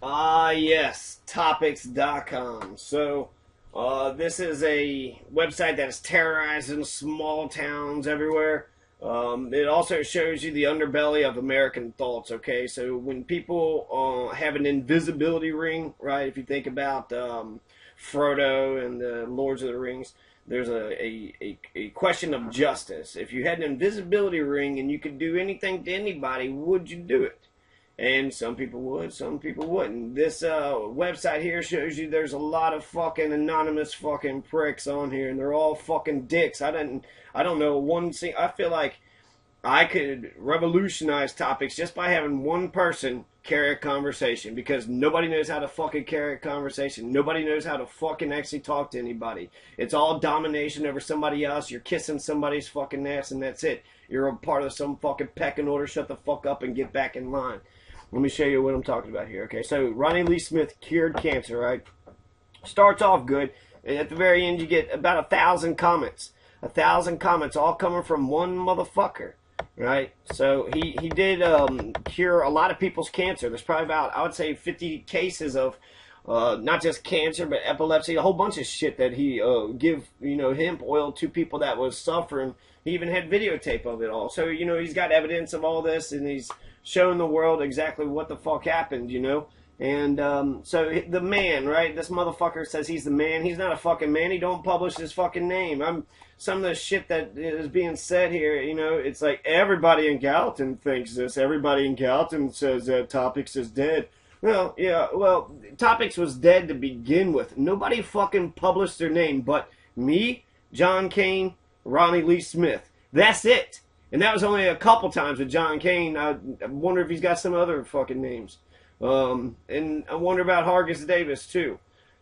Yes, Topix.com. So, this is a website that is terrorizing small towns everywhere. It also shows you the underbelly of American thoughts, okay? So, when people have an invisibility ring, right, if you think about Frodo and the Lords of the Rings, there's a question of justice. If you had an invisibility ring and you could do anything to anybody, would you do it? And some people would, some people wouldn't. This website here shows you there's a lot of fucking anonymous fucking pricks on here, and they're all fucking dicks. I don't know one thing. I feel like I could revolutionize topics just by having one person carry a conversation, because nobody knows how to fucking carry a conversation. Nobody knows how to fucking actually talk to anybody. It's all domination over somebody else. You're kissing somebody's fucking ass, and that's it. You're a part of some fucking pecking order. Shut the fuck up and get back in line. Let me show you what I'm talking about here. Okay, so Ronnie Lee Smith cured cancer, right? Starts off good, and at the very end you get about 1,000 comments. 1,000 comments, all coming from one motherfucker, right? So he did cure a lot of people's cancer. There's probably about, I would say, 50 cases of not just cancer, but epilepsy, a whole bunch of shit that he give, hemp oil to people that was suffering. He even had videotape of it all. So, he's got evidence of all this, and he's showing the world exactly what the fuck happened, And so the man, right? This motherfucker says he's the man. He's not a fucking man. He don't publish his fucking name. Some of the shit that is being said here, it's like everybody in Gallatin thinks this. Everybody in Gallatin says that Topix is dead. Well, yeah, Topix was dead to begin with. Nobody fucking published their name but me, John Kane, Ronnie Lee Smith. That's it. And that was only a couple times with John Kane. I wonder if he's got some other fucking names. And I wonder about Hargis Davis, too.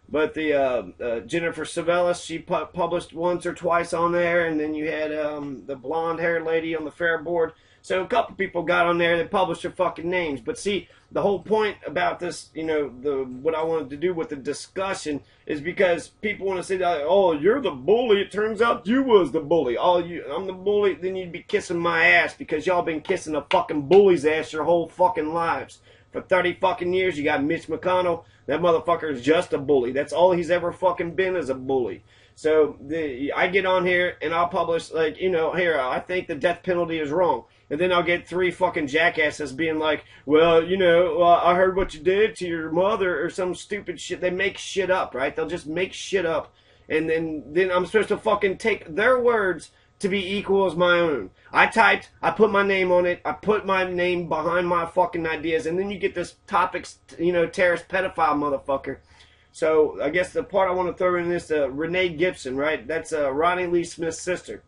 But the Jennifer Savellis, she published once or twice on there. And then you had the blonde-haired lady on the fair board. So a couple people got on there that published their fucking names. But see, the whole point about this, what I wanted to do with the discussion is because people want to say, oh, you're the bully. It turns out you was the bully. Oh, I'm the bully. Then you'd be kissing my ass because y'all been kissing a fucking bully's ass your whole fucking lives. For 30 fucking years, you got Mitch McConnell. That motherfucker is just a bully. That's all he's ever fucking been, is a bully. So I get on here and I'll publish, here, I think the death penalty is wrong. And then I'll get 3 fucking jackasses being like, well, I heard what you did to your mother or some stupid shit. They make shit up, right? They'll just make shit up. And then I'm supposed to fucking take their words to be equal as my own. I put my name on it, I put my name behind my fucking ideas, and then you get this Topix, terrorist pedophile motherfucker. So I guess the part I want to throw in is Renee Gibson, right? That's Ronnie Lee Smith's sister.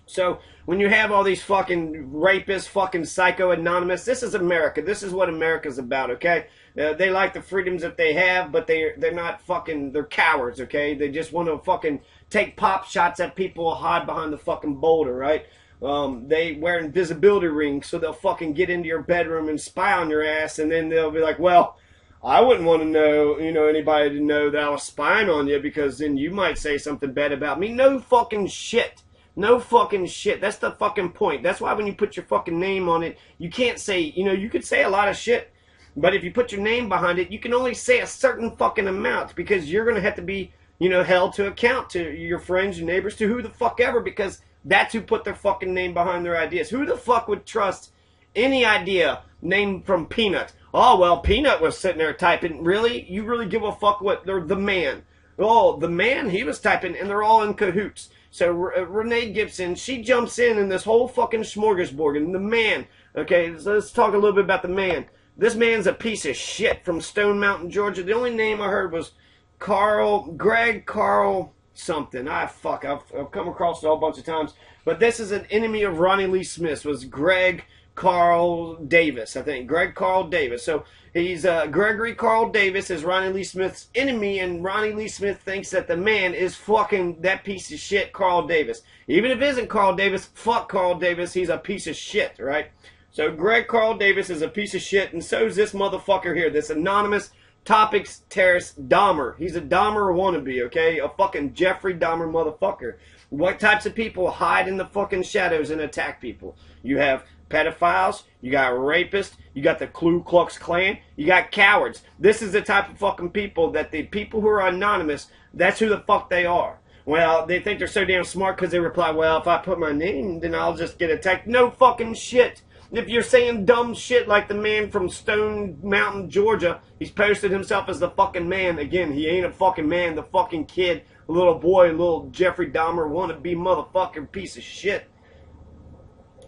So when you have all these fucking rapists, fucking psycho anonymous, this is America. This is what America's about, okay? They like the freedoms that they have, but they're not fucking, they're cowards, okay? They just want to fucking take pop shots at people, hide behind the fucking boulder, right? They wear invisibility rings so they'll fucking get into your bedroom and spy on your ass, and then they'll be like, well, I wouldn't want to know, anybody to know that I was spying on you because then you might say something bad about me. No fucking shit. No fucking shit. That's the fucking point. That's why when you put your fucking name on it, you can't say, you could say a lot of shit, but if you put your name behind it, you can only say a certain fucking amount because you're going to have to be, held to account to your friends, your neighbors, to who the fuck ever, because that's who put their fucking name behind their ideas. Who the fuck would trust any idea named from Peanut? Oh, well, Peanut was sitting there typing. Really? You really give a fuck what? They're the man. Oh, the man, he was typing, and they're all in cahoots. So Renee Gibson, she jumps in this whole fucking smorgasbord. And the man, okay, so let's talk a little bit about the man. This man's a piece of shit from Stone Mountain, Georgia. The only name I heard was Greg Carl something. I've come across it a whole bunch of times. But this is an enemy of Ronnie Lee Smith, was Greg Carl Davis, I think. Greg Carl Davis. So he's Gregory Carl Davis is Ronnie Lee Smith's enemy, and Ronnie Lee Smith thinks that the man is fucking that piece of shit, Carl Davis. Even if it isn't Carl Davis, fuck Carl Davis. He's a piece of shit, right? So Greg Carl Davis is a piece of shit, and so is this motherfucker here, this anonymous Topix terrorist Dahmer. He's a Dahmer wannabe, okay? A fucking Jeffrey Dahmer motherfucker. What types of people hide in the fucking shadows and attack people? You have pedophiles, you got rapists, you got the Ku Klux Klan, you got cowards. This is the type of fucking people that the people who are anonymous, that's who the fuck they are. Well, they think they're so damn smart because they reply, well, if I put my name, then I'll just get attacked. No fucking shit. If you're saying dumb shit like the man from Stone Mountain, Georgia, he's posted himself as the fucking man. Again, he ain't a fucking man. The fucking kid, a little boy, little Jeffrey Dahmer wannabe motherfucking piece of shit.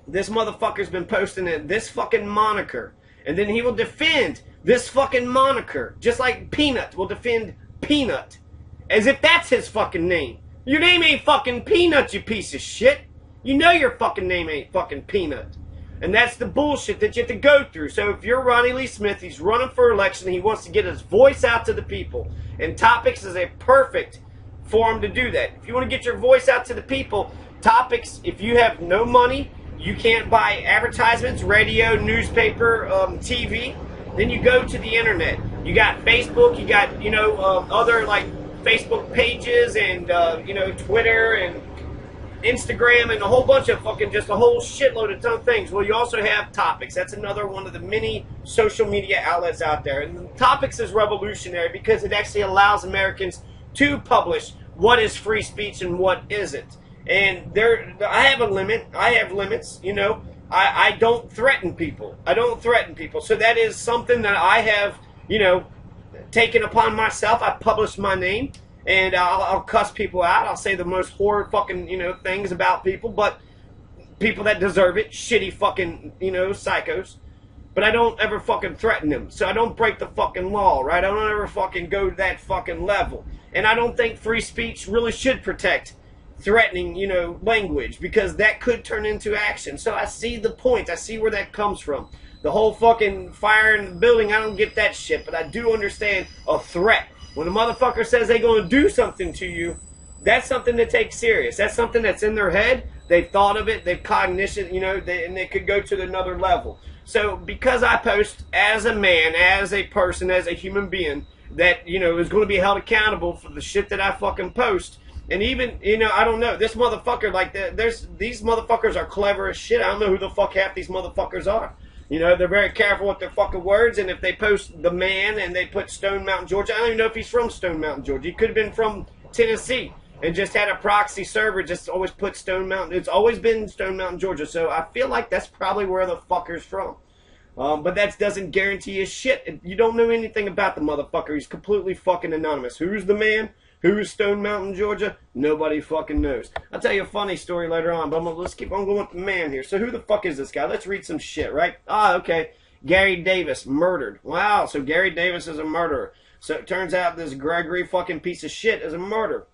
This motherfucker's been posting this fucking moniker. And then he will defend this fucking moniker. Just like Peanut will defend Peanut. As if that's his fucking name. Your name ain't fucking Peanut, you piece of shit. You know your fucking name ain't fucking Peanut. And that's the bullshit that you have to go through. So if you're Ronnie Lee Smith, he's running for election, he wants to get his voice out to the people. And Topix is a perfect forum to do that. If you want to get your voice out to the people, Topix, if you have no money, you can't buy advertisements, radio, newspaper, TV, then you go to the internet. You got Facebook, you got, other like Facebook pages and, Twitter and Instagram and a whole bunch of fucking, just a whole shitload of ton of things. Well, you also have Topix. That's another one of the many social media outlets out there. And Topix is revolutionary because it actually allows Americans to publish what is free speech and what isn't. And I have a limit. I have limits, I don't threaten people. I don't threaten people. So that is something that I have, taken upon myself. I publish my name, and I'll cuss people out. I'll say the most horrid fucking, things about people, but people that deserve it, shitty fucking, psychos. But I don't ever fucking threaten them. So I don't break the fucking law, right? I don't ever fucking go to that fucking level. And I don't think free speech really should protect threatening, language, because that could turn into action. So I see the point. I see where that comes from. The whole fucking fire in the building, I don't get that shit, but I do understand a threat. When a motherfucker says they're going to do something to you, that's something to take serious. That's something that's in their head. They've thought of it. They've cognition, and they could go to another level. So because I post as a man, as a person, as a human being, that, is going to be held accountable for the shit that I fucking post. And even, I don't know, this motherfucker, like, these motherfuckers are clever as shit. I don't know who the fuck half these motherfuckers are. They're very careful with their fucking words, and if they post the man and they put Stone Mountain, Georgia, I don't even know if he's from Stone Mountain, Georgia. He could have been from Tennessee and just had a proxy server, just always put Stone Mountain. It's always been Stone Mountain, Georgia, so I feel like that's probably where the fucker's from. But that doesn't guarantee his shit. You don't know anything about the motherfucker. He's completely fucking anonymous. Who's the man? Who's Stone Mountain, Georgia? Nobody fucking knows. I'll tell you a funny story later on, but let's keep on going with the man here. So who the fuck is this guy? Let's read some shit, right? Okay. Gary Davis, murdered. Wow, so Gary Davis is a murderer. So it turns out this Gregory fucking piece of shit is a murderer.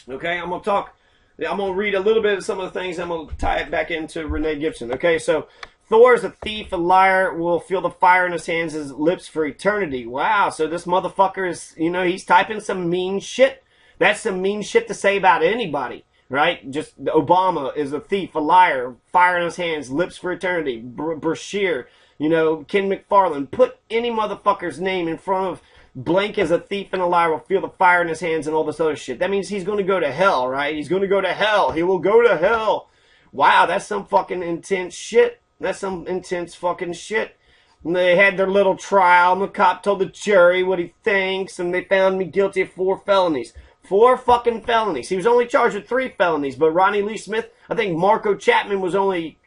Okay, I'm going to read a little bit of some of the things. I'm going to tie it back into Renee Gibson. Okay, so Thor is a thief, a liar, will feel the fire in his hands, his lips for eternity. Wow, so this motherfucker is, he's typing some mean shit. That's some mean shit to say about anybody, right? Just Obama is a thief, a liar, fire in his hands, lips for eternity. Brashear, Ken McFarland. Put any motherfucker's name in front of blank as a thief and a liar, will feel the fire in his hands and all this other shit. That means he's going to go to hell, right? He's going to go to hell. He will go to hell. Wow, that's some fucking intense shit. That's some intense fucking shit. And they had their little trial, and the cop told the jury what he thinks, and they found me guilty of 4 felonies. 4 fucking felonies. He was only charged with 3 felonies, but Ronnie Lee Smith, I think Marco Chapman was only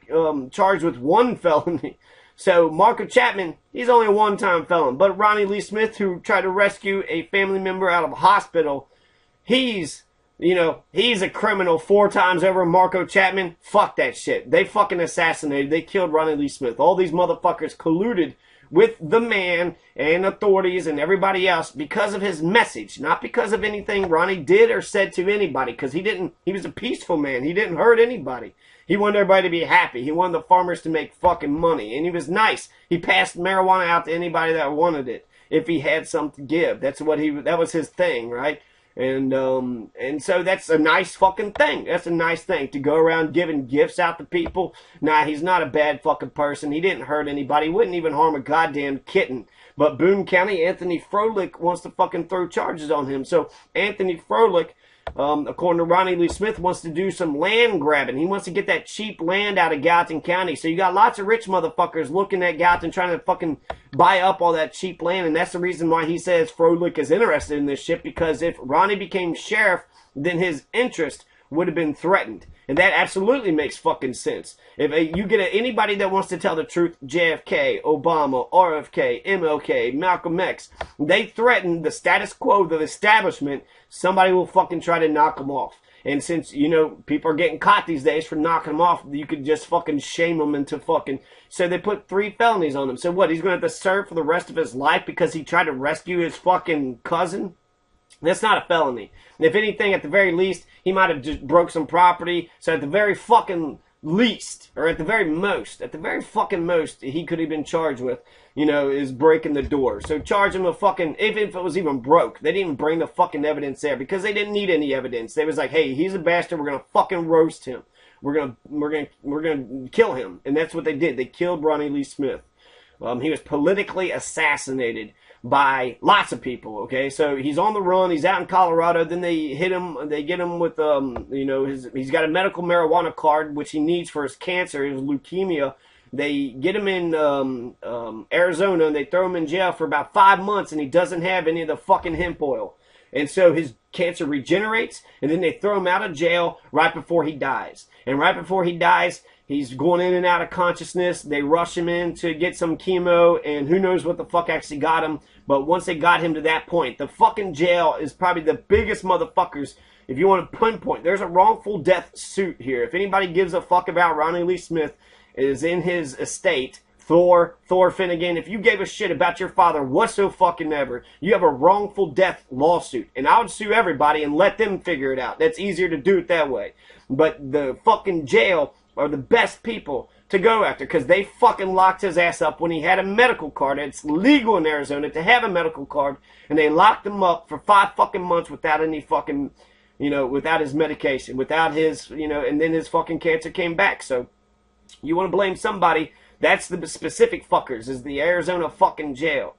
charged with 1 felony. So Marco Chapman, he's only a 1-time felon. But Ronnie Lee Smith, who tried to rescue a family member out of a hospital, he's a criminal 4 times over. Marco Chapman, fuck that shit. They fucking assassinated, they killed Ronnie Lee Smith. All these motherfuckers colluded with the man and authorities and everybody else because of his message, not because of anything Ronnie did or said to anybody, because he was a peaceful man. He didn't hurt anybody. He wanted everybody to be happy. He wanted the farmers to make fucking money, and he was nice. He passed marijuana out to anybody that wanted it if he had something to give. That was his thing, right? And so that's a nice fucking thing. That's a nice thing, to go around giving gifts out to people. Nah, he's not a bad fucking person. He didn't hurt anybody. He wouldn't even harm a goddamn kitten. But Boone County, Anthony Froelich wants to fucking throw charges on him. So Anthony Froelich, according to Ronnie Lee Smith, wants to do some land grabbing. He wants to get that cheap land out of Gallatin County. So you got lots of rich motherfuckers looking at Gallatin trying to fucking buy up all that cheap land. And that's the reason why he says Froelich is interested in this shit, because if Ronnie became sheriff, then his interest would have been threatened. And that absolutely makes fucking sense. If you get anybody that wants to tell the truth, JFK, Obama, RFK, MLK, Malcolm X, they threaten the status quo, the establishment, somebody will fucking try to knock them off. And since, you know, people are getting caught these days for knocking them off, you could just fucking shame them into fucking... So they put 3 felonies on him. So what, he's going to have to serve for the rest of his life because he tried to rescue his fucking cousin? That's not a felony. If anything, at the very least, he might have just broke some property. So at the very fucking least, or at the very fucking most, he could have been charged with, you know, is breaking the door. So charge him with fucking, if it was even broke. They didn't even bring the fucking evidence there because they didn't need any evidence. They was like, hey, he's a bastard. We're gonna fucking roast him. We're gonna kill him. And that's what they did. They killed Ronnie Lee Smith. He was politically assassinated by lots of people, okay? So he's on the run, he's out in Colorado, then they hit him, they get him with, you know, he's got a medical marijuana card, which he needs for his cancer, his leukemia. They get him in Arizona, and they throw him in jail for about 5 months, and he doesn't have any of the fucking hemp oil. And so his cancer regenerates, and then they throw him out of jail right before he dies. And right before he dies, he's going in and out of consciousness. They rush him in to get some chemo, and who knows what the fuck actually got him. But once they got him to that point, the fucking jail is probably the biggest motherfuckers. If you want to pinpoint, there's a wrongful death suit here. If anybody gives a fuck about Ronnie Lee Smith, is in his estate, Thor Finnegan, if you gave a shit about your father whatsoever, you have a wrongful death lawsuit. And I would sue everybody and let them figure it out. That's easier to do it that way. But the fucking jail are the best people to go after, because they fucking locked his ass up when he had a medical card. It's legal in Arizona to have a medical card, and they locked him up for 5 fucking months without any fucking, you know, without his medication, without his, you know, and then his fucking cancer came back. So you want to blame somebody, that's the specific fuckers, is the Arizona fucking jail.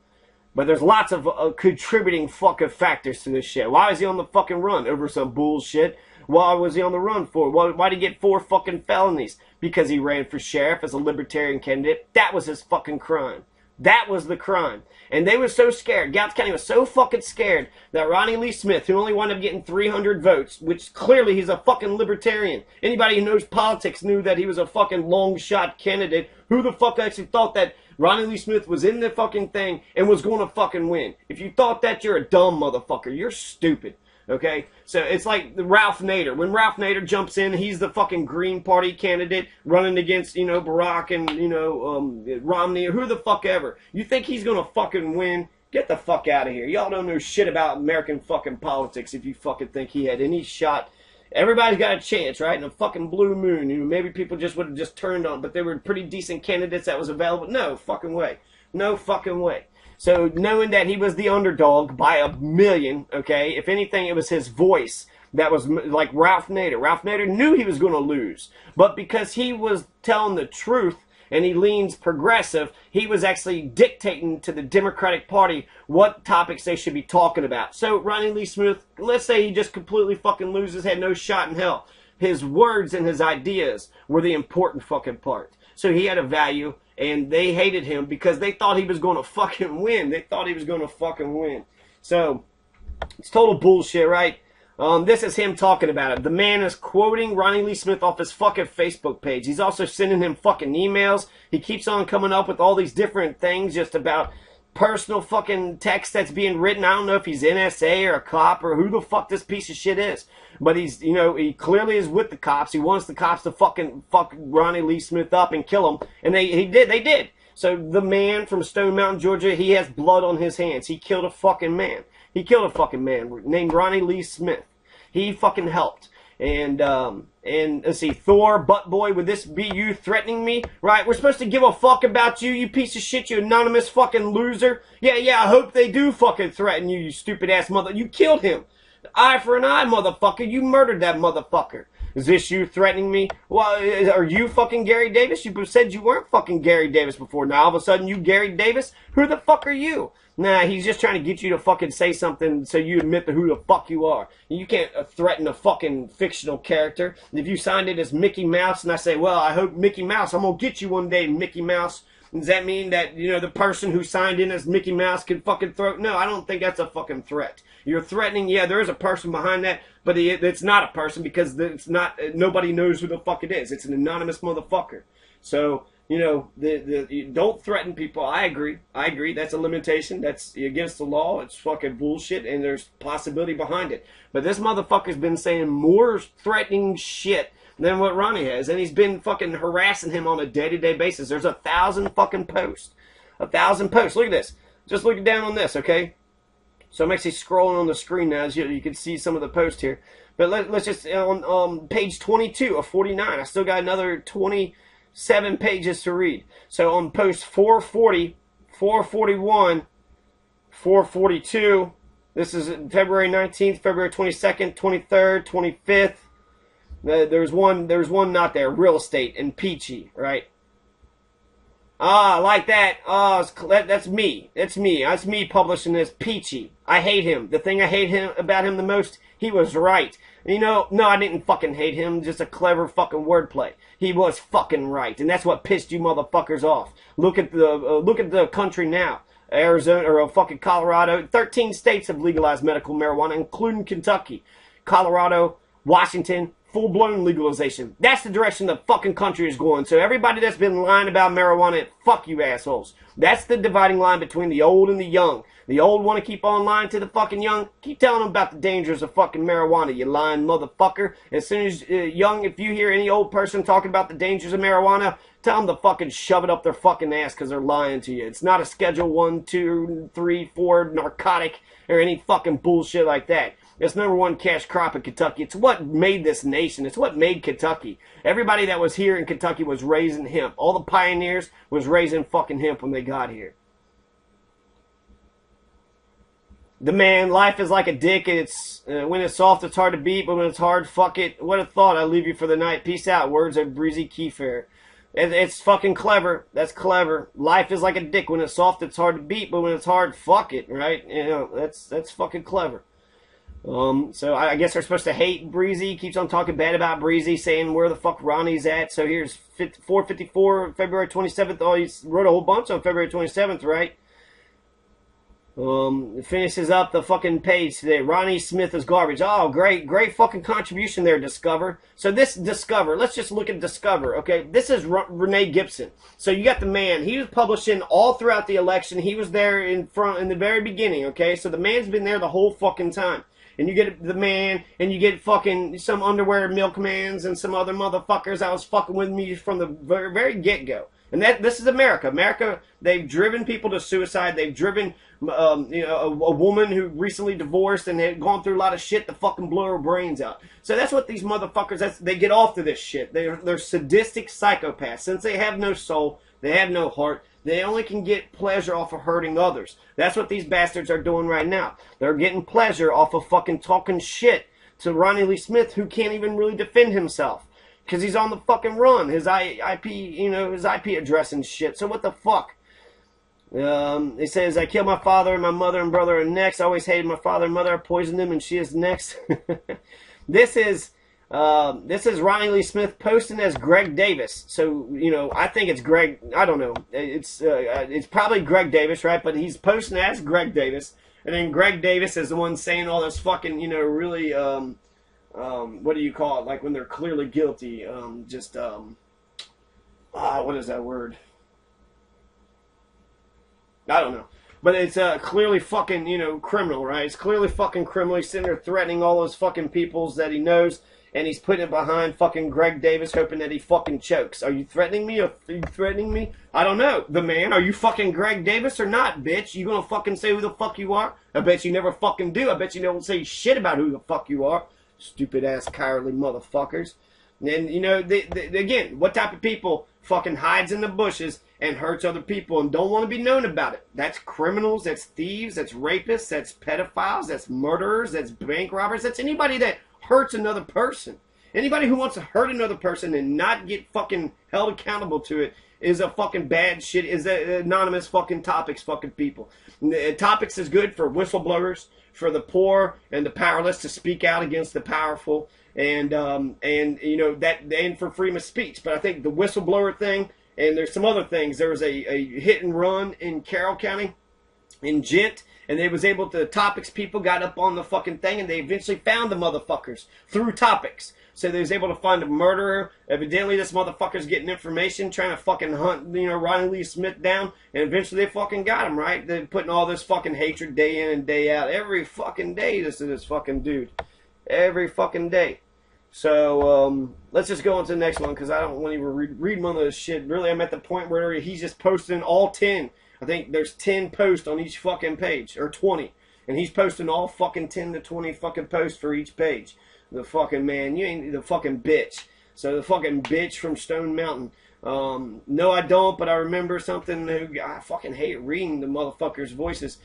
But there's lots of contributing fucking factors to this shit. Why is he on the fucking run? Over some bullshit. Why was he on the run for? Why did he get 4 fucking felonies? Because he ran for sheriff as a libertarian candidate. That was his fucking crime. That was the crime. And they were so scared. Gallatin County was so fucking scared that Ronnie Lee Smith, who only wound up getting 300 votes, which clearly he's a fucking libertarian. Anybody who knows politics knew that he was a fucking long shot candidate. Who the fuck actually thought that Ronnie Lee Smith was in the fucking thing and was going to fucking win? If you thought that, you're a dumb motherfucker. You're stupid. Okay, so it's like Ralph Nader. When Ralph Nader jumps in, he's the fucking Green Party candidate running against, you know, Barack and, you know, Romney or who the fuck ever. You think he's gonna fucking win? Get the fuck out of here. Y'all don't know shit about American fucking politics if you fucking think he had any shot. Everybody's got a chance, right? In a fucking blue moon. You know, maybe people just would have just turned on, but they were pretty decent candidates that was available. No fucking way. No fucking way. So knowing that he was the underdog by a million, okay, if anything, it was his voice that was like Ralph Nader. Ralph Nader knew he was going to lose, but because he was telling the truth and he leans progressive, he was actually dictating to the Democratic Party what topics they should be talking about. So Ronnie Lee Smith, let's say he just completely fucking loses, had no shot in hell. His words and his ideas were the important fucking part. So he had a value, and they hated him because they thought he was going to fucking win. They thought he was going to fucking win. So it's total bullshit, right? This is him talking about it. The man is quoting Ronnie Lee Smith off his fucking Facebook page. He's also sending him fucking emails. He keeps on coming up with all these different things just about personal fucking text that's being written. I don't know if he's NSA or a cop or who the fuck this piece of shit is. But he's, you know, he clearly is with the cops. He wants the cops to fucking fuck Ronnie Lee Smith up and kill him. And they did. So the man from Stone Mountain, Georgia, he has blood on his hands. He killed a fucking man. He killed a fucking man named Ronnie Lee Smith. He fucking helped. And let's see, Thor, Butt Boy, would this be you threatening me? Right? We're supposed to give a fuck about you, you piece of shit, you anonymous fucking loser. Yeah, I hope they do fucking threaten you, you stupid ass mother. You killed him. Eye for an eye, motherfucker. You murdered that motherfucker. Is this you threatening me? Well, are you fucking Gary Davis? You said you weren't fucking Gary Davis before. Now all of a sudden you Gary Davis? Who the fuck are you? Nah, he's just trying to get you to fucking say something so you admit to who the fuck you are. You can't threaten a fucking fictional character. If you signed it as Mickey Mouse and I say, well, I hope Mickey Mouse, I'm going to get you one day, Mickey Mouse. Does that mean that, you know, the person who signed in as Mickey Mouse can fucking throw? No, I don't think that's a fucking threat. You're threatening, yeah, there is a person behind that, but it's not a person because it's not, nobody knows who the fuck it is. It's an anonymous motherfucker. So, you know, you don't threaten people. I agree. That's a limitation. That's against the law. It's fucking bullshit, and there's possibility behind it. But this motherfucker's been saying more threatening shit than what Ronnie has, and he's been fucking harassing him on a day-to-day basis. There's 1,000 fucking posts. 1,000 posts. Look at this. Just look down on this, okay? So I'm actually scrolling on the screen now, as you can see some of the posts here. But let's just, on page 22 of 49, I still got another 27 pages to read. So on post 440, 441, 442, this is February 19th, February 22nd, 23rd, 25th. There's one not there, real estate and peachy, right? Ah, like that. Oh, that's me. That's me. That's me publishing this peachy. I hate him. The thing I hate about him the most, he was right. You know, no, I didn't fucking hate him. Just a clever fucking wordplay. He was fucking right, and that's what pissed you motherfuckers off. Look at the country now. Arizona or fucking Colorado. 13 states have legalized medical marijuana, including Kentucky, Colorado, Washington. Full-blown legalization. That's the direction the fucking country is going. So everybody that's been lying about marijuana, fuck you assholes. That's the dividing line between the old and the young. The old want to keep on lying to the fucking young. Keep telling them about the dangers of fucking marijuana, you lying motherfucker. As soon as young, if you hear any old person talking about the dangers of marijuana, tell them to fucking shove it up their fucking ass because they're lying to you. It's not a Schedule 1, 2, 3, 4 narcotic or any fucking bullshit like that. It's #1 cash crop in Kentucky. It's what made this nation. It's what made Kentucky. Everybody that was here in Kentucky was raising hemp. All the pioneers was raising fucking hemp when they got here. The man, life is like a dick. It's when it's soft, it's hard to beat, but when it's hard, fuck it. What a thought. I leave you for the night. Peace out. Words of Breezy Kiefer. It's fucking clever. That's clever. Life is like a dick. When it's soft, it's hard to beat, but when it's hard, fuck it. Right? You know, that's fucking clever. So I guess they're supposed to hate Breezy. He keeps on talking bad about Breezy, saying where the fuck Ronnie's at. So here's 454, February 27th. Oh, he wrote a whole bunch on February 27th, right? It finishes up the fucking page today. Ronnie Smith is garbage. Oh, great fucking contribution there, Discover. So this Discover, let's just look at Discover, okay? This is Renee Gibson. So you got the man. He was publishing all throughout the election. He was there in the very beginning, okay? So the man's been there the whole fucking time. And you get the man, and you get fucking some underwear milkmans and some other motherfuckers that was fucking with me from the very, very get-go. And this is America. America, they've driven people to suicide. They've driven a woman who recently divorced and had gone through a lot of shit to fucking blow her brains out. So that's what these motherfuckers, they get off to this shit. They're sadistic psychopaths. Since they have no soul, they have no heart, they only can get pleasure off of hurting others. That's what these bastards are doing right now. They're getting pleasure off of fucking talking shit to Ronnie Lee Smith, who can't even really defend himself. Because he's on the fucking run. His IP, his IP address and shit. So what the fuck? It says, I killed my father and my mother and brother are next. I always hated my father and mother. I poisoned them and she is next. This is Ronnie Lee Smith posting as Greg Davis. So, I think it's Greg. I don't know. It's probably Greg Davis, right? But he's posting as Greg Davis. And then Greg Davis is the one saying all this fucking, really, what do you call it? Like when they're clearly guilty. What is that word? I don't know. But it's clearly fucking, criminal, right? It's clearly fucking criminal. He's sitting there threatening all those fucking peoples that he knows. And he's putting it behind fucking Greg Davis, hoping that he fucking chokes. Are you threatening me? Are you threatening me? I don't know. The man, are you fucking Greg Davis or not, bitch? You gonna fucking say who the fuck you are? I bet you never fucking do. I bet you don't say shit about who the fuck you are. Stupid ass cowardly motherfuckers. And again, what type of people fucking hides in the bushes and hurts other people and don't want to be known about it? That's criminals, that's thieves, that's rapists, that's pedophiles, that's murderers, that's bank robbers, that's anybody that hurts another person. Anybody who wants to hurt another person and not get fucking held accountable to it is a fucking bad shit, is a anonymous fucking Topix fucking people. Topix is good for whistleblowers, for the poor and the powerless to speak out against the powerful, and you know that, and for freedom of speech. But I think the whistleblower thing, and there's some other things. There was a hit and run in Carroll County, in Gent, and they was able to, Topix people got up on the fucking thing, and they eventually found the motherfuckers through Topix. So they was able to find a murderer. Evidently, this motherfucker's getting information, trying to fucking hunt, you know, Ronnie Lee Smith down, and eventually they fucking got him, right? They're putting all this fucking hatred day in and day out. Every fucking day, this is this fucking dude. Every fucking day. So, let's just go on to the next one, because I don't want to even read one of this shit. Really, I'm at the point where he's just posting all 10. I think there's 10 posts on each fucking page, or 20. And he's posting all fucking 10 to 20 fucking posts for each page. The fucking man, you ain't the fucking bitch. So the fucking bitch from Stone Mountain. No, I don't, but I remember something who, I fucking hate reading the motherfuckers' voices.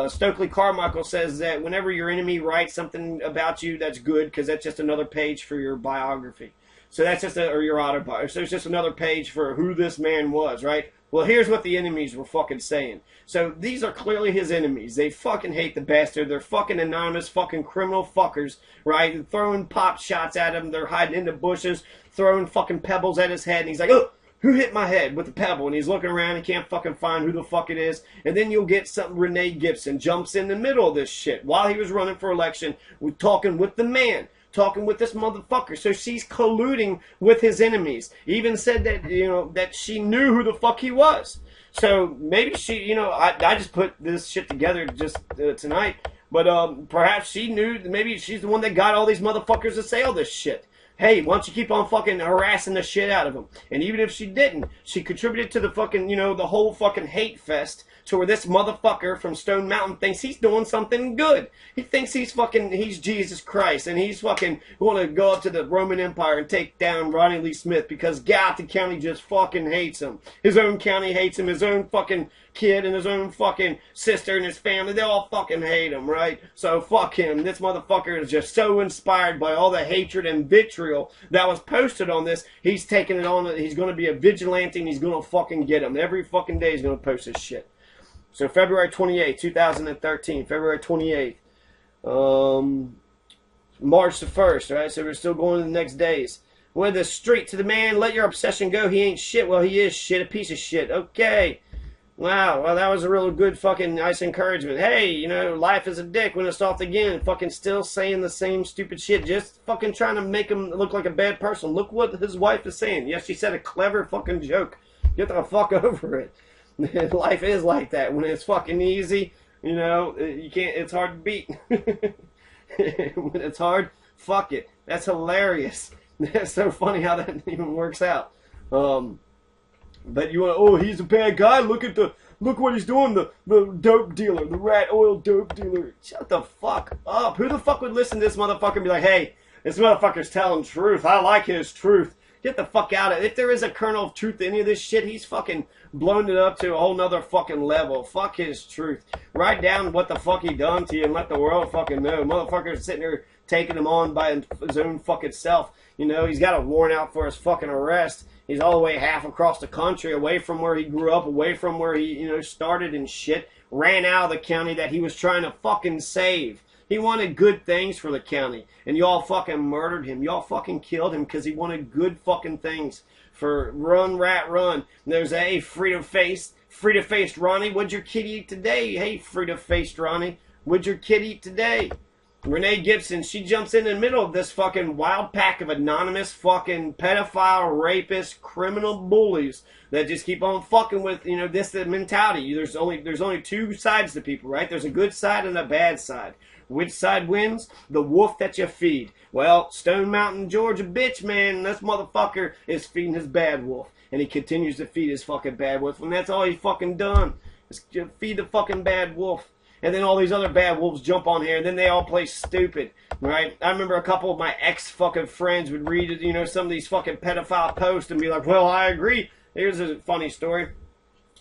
Stokely Carmichael says that whenever your enemy writes something about you, that's good, because that's just another page for your biography. So that's just or your autobiography. So it's just another page for who this man was, right? Well, here's what the enemies were fucking saying. So these are clearly his enemies. They fucking hate the bastard. They're fucking anonymous fucking criminal fuckers, right? And throwing pop shots at him. They're hiding in the bushes, throwing fucking pebbles at his head. And he's like, oh, who hit my head with the pebble? And he's looking around. He can't fucking find who the fuck it is. And then you'll get something. Renee Gibson jumps in the middle of this shit while he was running for election, talking with the man. Talking with this motherfucker. So she's colluding with his enemies. Even said that, you know, that she knew who the fuck he was. So maybe she, you know, I just put this shit together just tonight. But perhaps she knew, maybe she's the one that got all these motherfuckers to say all this shit. Hey, why don't you keep on fucking harassing the shit out of them? And even if she didn't, she contributed to the fucking, you know, the whole fucking hate fest, to where this motherfucker from Stone Mountain thinks he's doing something good. He thinks he's Jesus Christ, and he's fucking going to go up to the Roman Empire and take down Ronnie Lee Smith, because Gallatin County just fucking hates him. His own county hates him, his own fucking kid and his own fucking sister and his family, they all fucking hate him, right? So fuck him. This motherfucker is just so inspired by all the hatred and vitriol that was posted on this. He's taking it on. He's going to be a vigilante, and he's going to fucking get him. Every fucking day he's going to post this shit. So February 28th, 2013, February 28th, March the 1st, right? So we're still going to the next days. Went the street to the man, let your obsession go, he ain't shit. Well, he is shit, a piece of shit. Okay. Wow, well, that was a real good fucking nice encouragement. Hey, you know, life is a dick when it's off again. Fucking still saying the same stupid shit. Just fucking trying to make him look like a bad person. Look what his wife is saying. Yes, she said a clever fucking joke. Get the fuck over it. Life is like that. When it's fucking easy, you know, you can't, it's hard to beat. When it's hard, fuck it. That's hilarious. That's so funny how that even works out. But you want, oh, he's a bad guy. Look what he's doing. The dope dealer, the rat oil dope dealer. Shut the fuck up. Who the fuck would listen to this motherfucker and be like, hey, this motherfucker's telling truth. I like his truth. Get the fuck out of it. If there is a kernel of truth to any of this shit, he's fucking blown it up to a whole nother fucking level. Fuck his truth. Write down what the fuck he done to you and let the world fucking know. Motherfucker's sitting there taking him on by his own fucking self. You know, he's got a warrant out for his fucking arrest. He's all the way half across the country, away from where he grew up, away from where he, you know, started and shit. Ran out of the county that he was trying to fucking save. He wanted good things for the county, and y'all fucking murdered him. Y'all fucking killed him because he wanted good fucking things for Run, Rat, Run. And there's a Frida-faced Ronnie. What'd your kid eat today? Hey, Frida-faced Ronnie. What'd your kid eat today? Renee Gibson, she jumps in the middle of this fucking wild pack of anonymous fucking pedophile, rapist, criminal bullies that just keep on fucking with, you know, this mentality. There's only two sides to people, right? There's a good side and a bad side. Which side wins? The wolf that you feed. Well, Stone Mountain, Georgia, bitch, man, this motherfucker is feeding his bad wolf. And he continues to feed his fucking bad wolf. And that's all he's fucking done. Is feed the fucking bad wolf. And then all these other bad wolves jump on here, and then they all play stupid, right? I remember a couple of my ex-fucking friends would read, you know, some of these fucking pedophile posts and be like, well, I agree. Here's a funny story.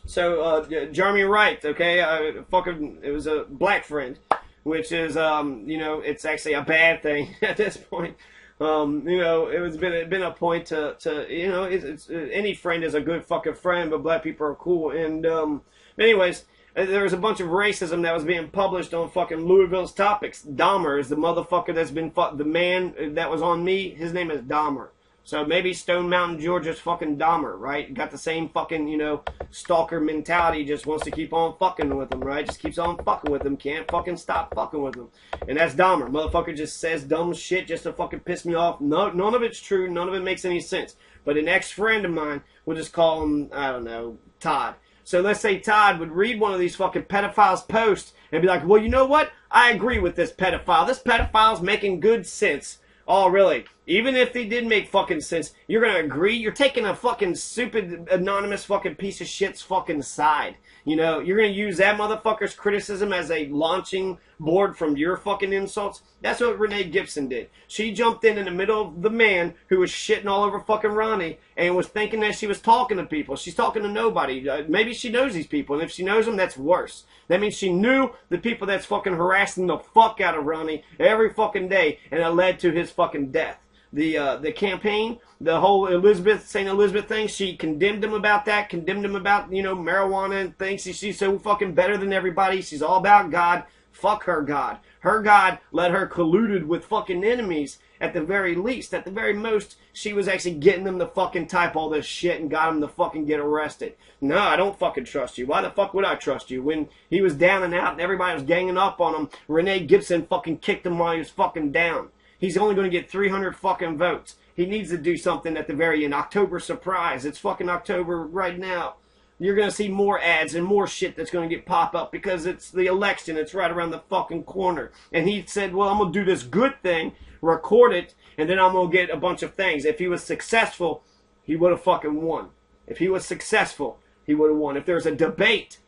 So, Jeremy Wright, okay, it was a black friend, which is, you know, it's actually a bad thing at this point. You know, it's been a point to you know, any friend is a good fucking friend, but black people are cool. And anyways, there was a bunch of racism that was being published on fucking Louisville's Topix. Dahmer is the motherfucker that's been the man that was on me. His name is Dahmer. So maybe Stone Mountain, Georgia's fucking Dahmer, right? Got the same fucking, you know, stalker mentality, just wants to keep on fucking with them, right? Just keeps on fucking with them, can't fucking stop fucking with them. And that's Dahmer. Motherfucker just says dumb shit just to fucking piss me off. No, none of it's true, none of it makes any sense. But an ex-friend of mine, we'll just call him, I don't know, Todd. So let's say Todd would read one of these fucking pedophiles' posts and be like, well, you know what? I agree with this pedophile. This pedophile's making good sense. Oh, really? Even if they did make fucking sense, you're gonna agree? You're taking a fucking stupid, anonymous fucking piece of shit's fucking side. You know, you're gonna use that motherfucker's criticism as a launching board from your fucking insults? That's what Renee Gibson did. She jumped in the middle of the man who was shitting all over fucking Ronnie and was thinking that she was talking to people. She's talking to nobody. Maybe she knows these people, and if she knows them, that's worse. That means she knew the people that's fucking harassing the fuck out of Ronnie every fucking day, and it led to his fucking death. The campaign, the whole St. Elizabeth thing, she condemned him about that, condemned him about, you know, marijuana and things. She's so fucking better than everybody. She's all about God. Fuck her God. Her God let her colluded with fucking enemies at the very least. At the very most, she was actually getting them to fucking type all this shit and got them to fucking get arrested. No, I don't fucking trust you. Why the fuck would I trust you? When he was down and out and everybody was ganging up on him, Renee Gibson fucking kicked him while he was fucking down. He's only going to get 300 fucking votes. He needs to do something at the very end. October surprise. It's fucking October right now. You're going to see more ads and more shit that's going to get pop up because it's the election. It's right around the fucking corner. And he said, well, I'm going to do this good thing, record it, and then I'm going to get a bunch of things. If he was successful, he would have fucking won. If he was successful, he would have won. If there's a debate,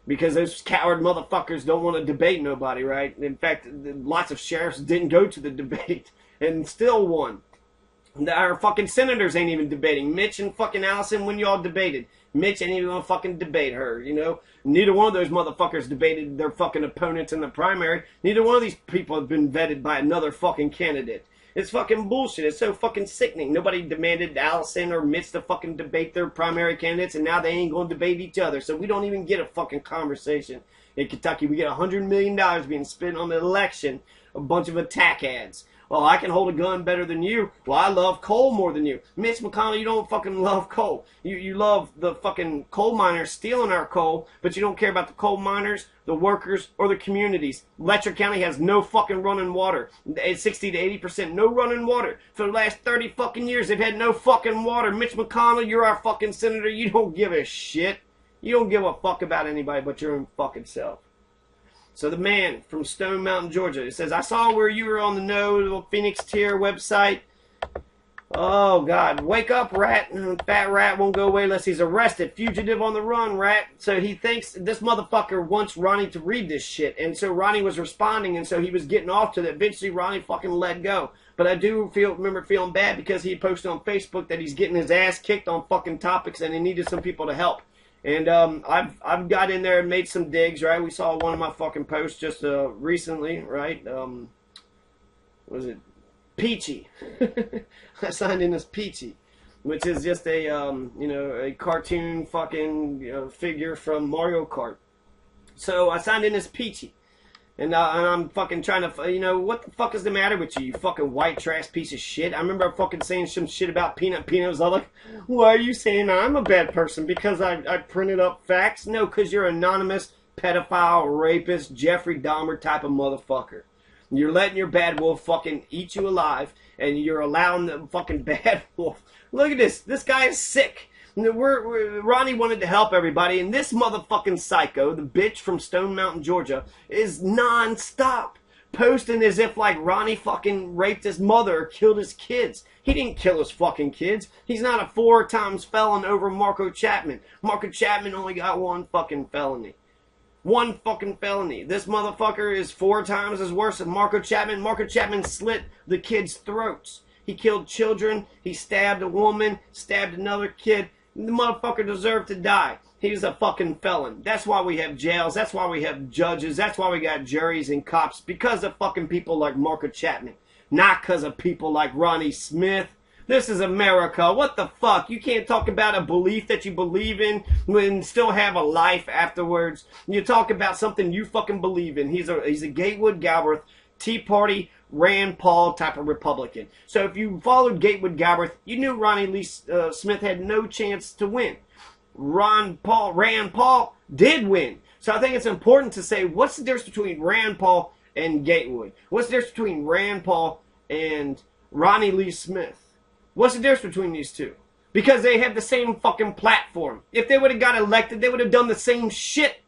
because those coward motherfuckers don't want to debate nobody, right? In fact, lots of sheriffs didn't go to the debate and still won. Our fucking senators ain't even debating. Mitch and fucking Allison, when y'all debated, Mitch ain't even gonna fucking debate her, you know? Neither one of those motherfuckers debated their fucking opponents in the primary. Neither one of these people have been vetted by another fucking candidate. It's fucking bullshit. It's so fucking sickening. Nobody demanded Allison or Mitch to fucking debate their primary candidates, and now they ain't gonna debate each other. So we don't even get a fucking conversation. In Kentucky, we get $100 million being spent on the election, a bunch of attack ads. Well, I can hold a gun better than you. Well, I love coal more than you. Mitch McConnell, you don't fucking love coal. You love the fucking coal miners stealing our coal, but you don't care about the coal miners, the workers, or the communities. Letcher County has no fucking running water. 60 to 80% no running water. For the last 30 fucking years, they've had no fucking water. Mitch McConnell, you're our fucking senator. You don't give a shit. You don't give a fuck about anybody but your own fucking self. So the man from Stone Mountain, Georgia, it says, I saw where you were on the No Phoenix Tier website. Oh, God. Wake up, rat. Fat rat won't go away unless he's arrested. Fugitive on the run, rat. So he thinks this motherfucker wants Ronnie to read this shit. And so Ronnie was responding, and so he was getting off to that. Eventually, Ronnie fucking let go. But I do remember feeling bad because he posted on Facebook that he's getting his ass kicked on fucking Topix and he needed some people to help. And I've got in there and made some digs, right? We saw one of my fucking posts just recently, right? Was it Peachy? I signed in as Peachy, which is just a you know, a cartoon fucking figure from Mario Kart. So I signed in as Peachy. And I'm fucking trying to, you know, what the fuck is the matter with you, you fucking white trash piece of shit? I remember fucking saying some shit about Peanut. Peanut was all like, why are you saying I'm a bad person? Because I printed up facts? No, because you're an anonymous pedophile, rapist, Jeffrey Dahmer type of motherfucker. You're letting your bad wolf fucking eat you alive, and you're allowing the fucking bad wolf. Look at this. This guy is sick. Ronnie wanted to help everybody, and this motherfucking psycho, the bitch from Stone Mountain, Georgia, is non-stop posting as if like Ronnie fucking raped his mother or killed his kids. He didn't kill his fucking kids. He's not a 4 times felon over Marco Chapman. Marco Chapman only got 1 fucking felony. 1 fucking felony. This motherfucker is 4 times as worse than Marco Chapman. Marco Chapman slit the kids' throats. He killed children. He stabbed a woman, stabbed another kid. The motherfucker deserved to die. He was a fucking felon. That's why we have jails. That's why we have judges. That's why we got juries and cops. Because of fucking people like Marco Chapman. not because of people like Ronnie Smith. This is America. What the fuck? You can't talk about a belief that you believe in and still have a life afterwards. You talk about something you fucking believe in. He's a Gatewood Galbraith, Tea Party, Rand Paul type of Republican. So if you followed Gatewood Galbraith, you knew Ronnie Lee Smith had no chance to win. Rand Paul did win. So I think it's important to say, what's the difference between Rand Paul and Gatewood? What's the difference between Rand Paul and Ronnie Lee Smith? What's the difference between these two? Because they have the same fucking platform. If they would have got elected, they would have done the same shit.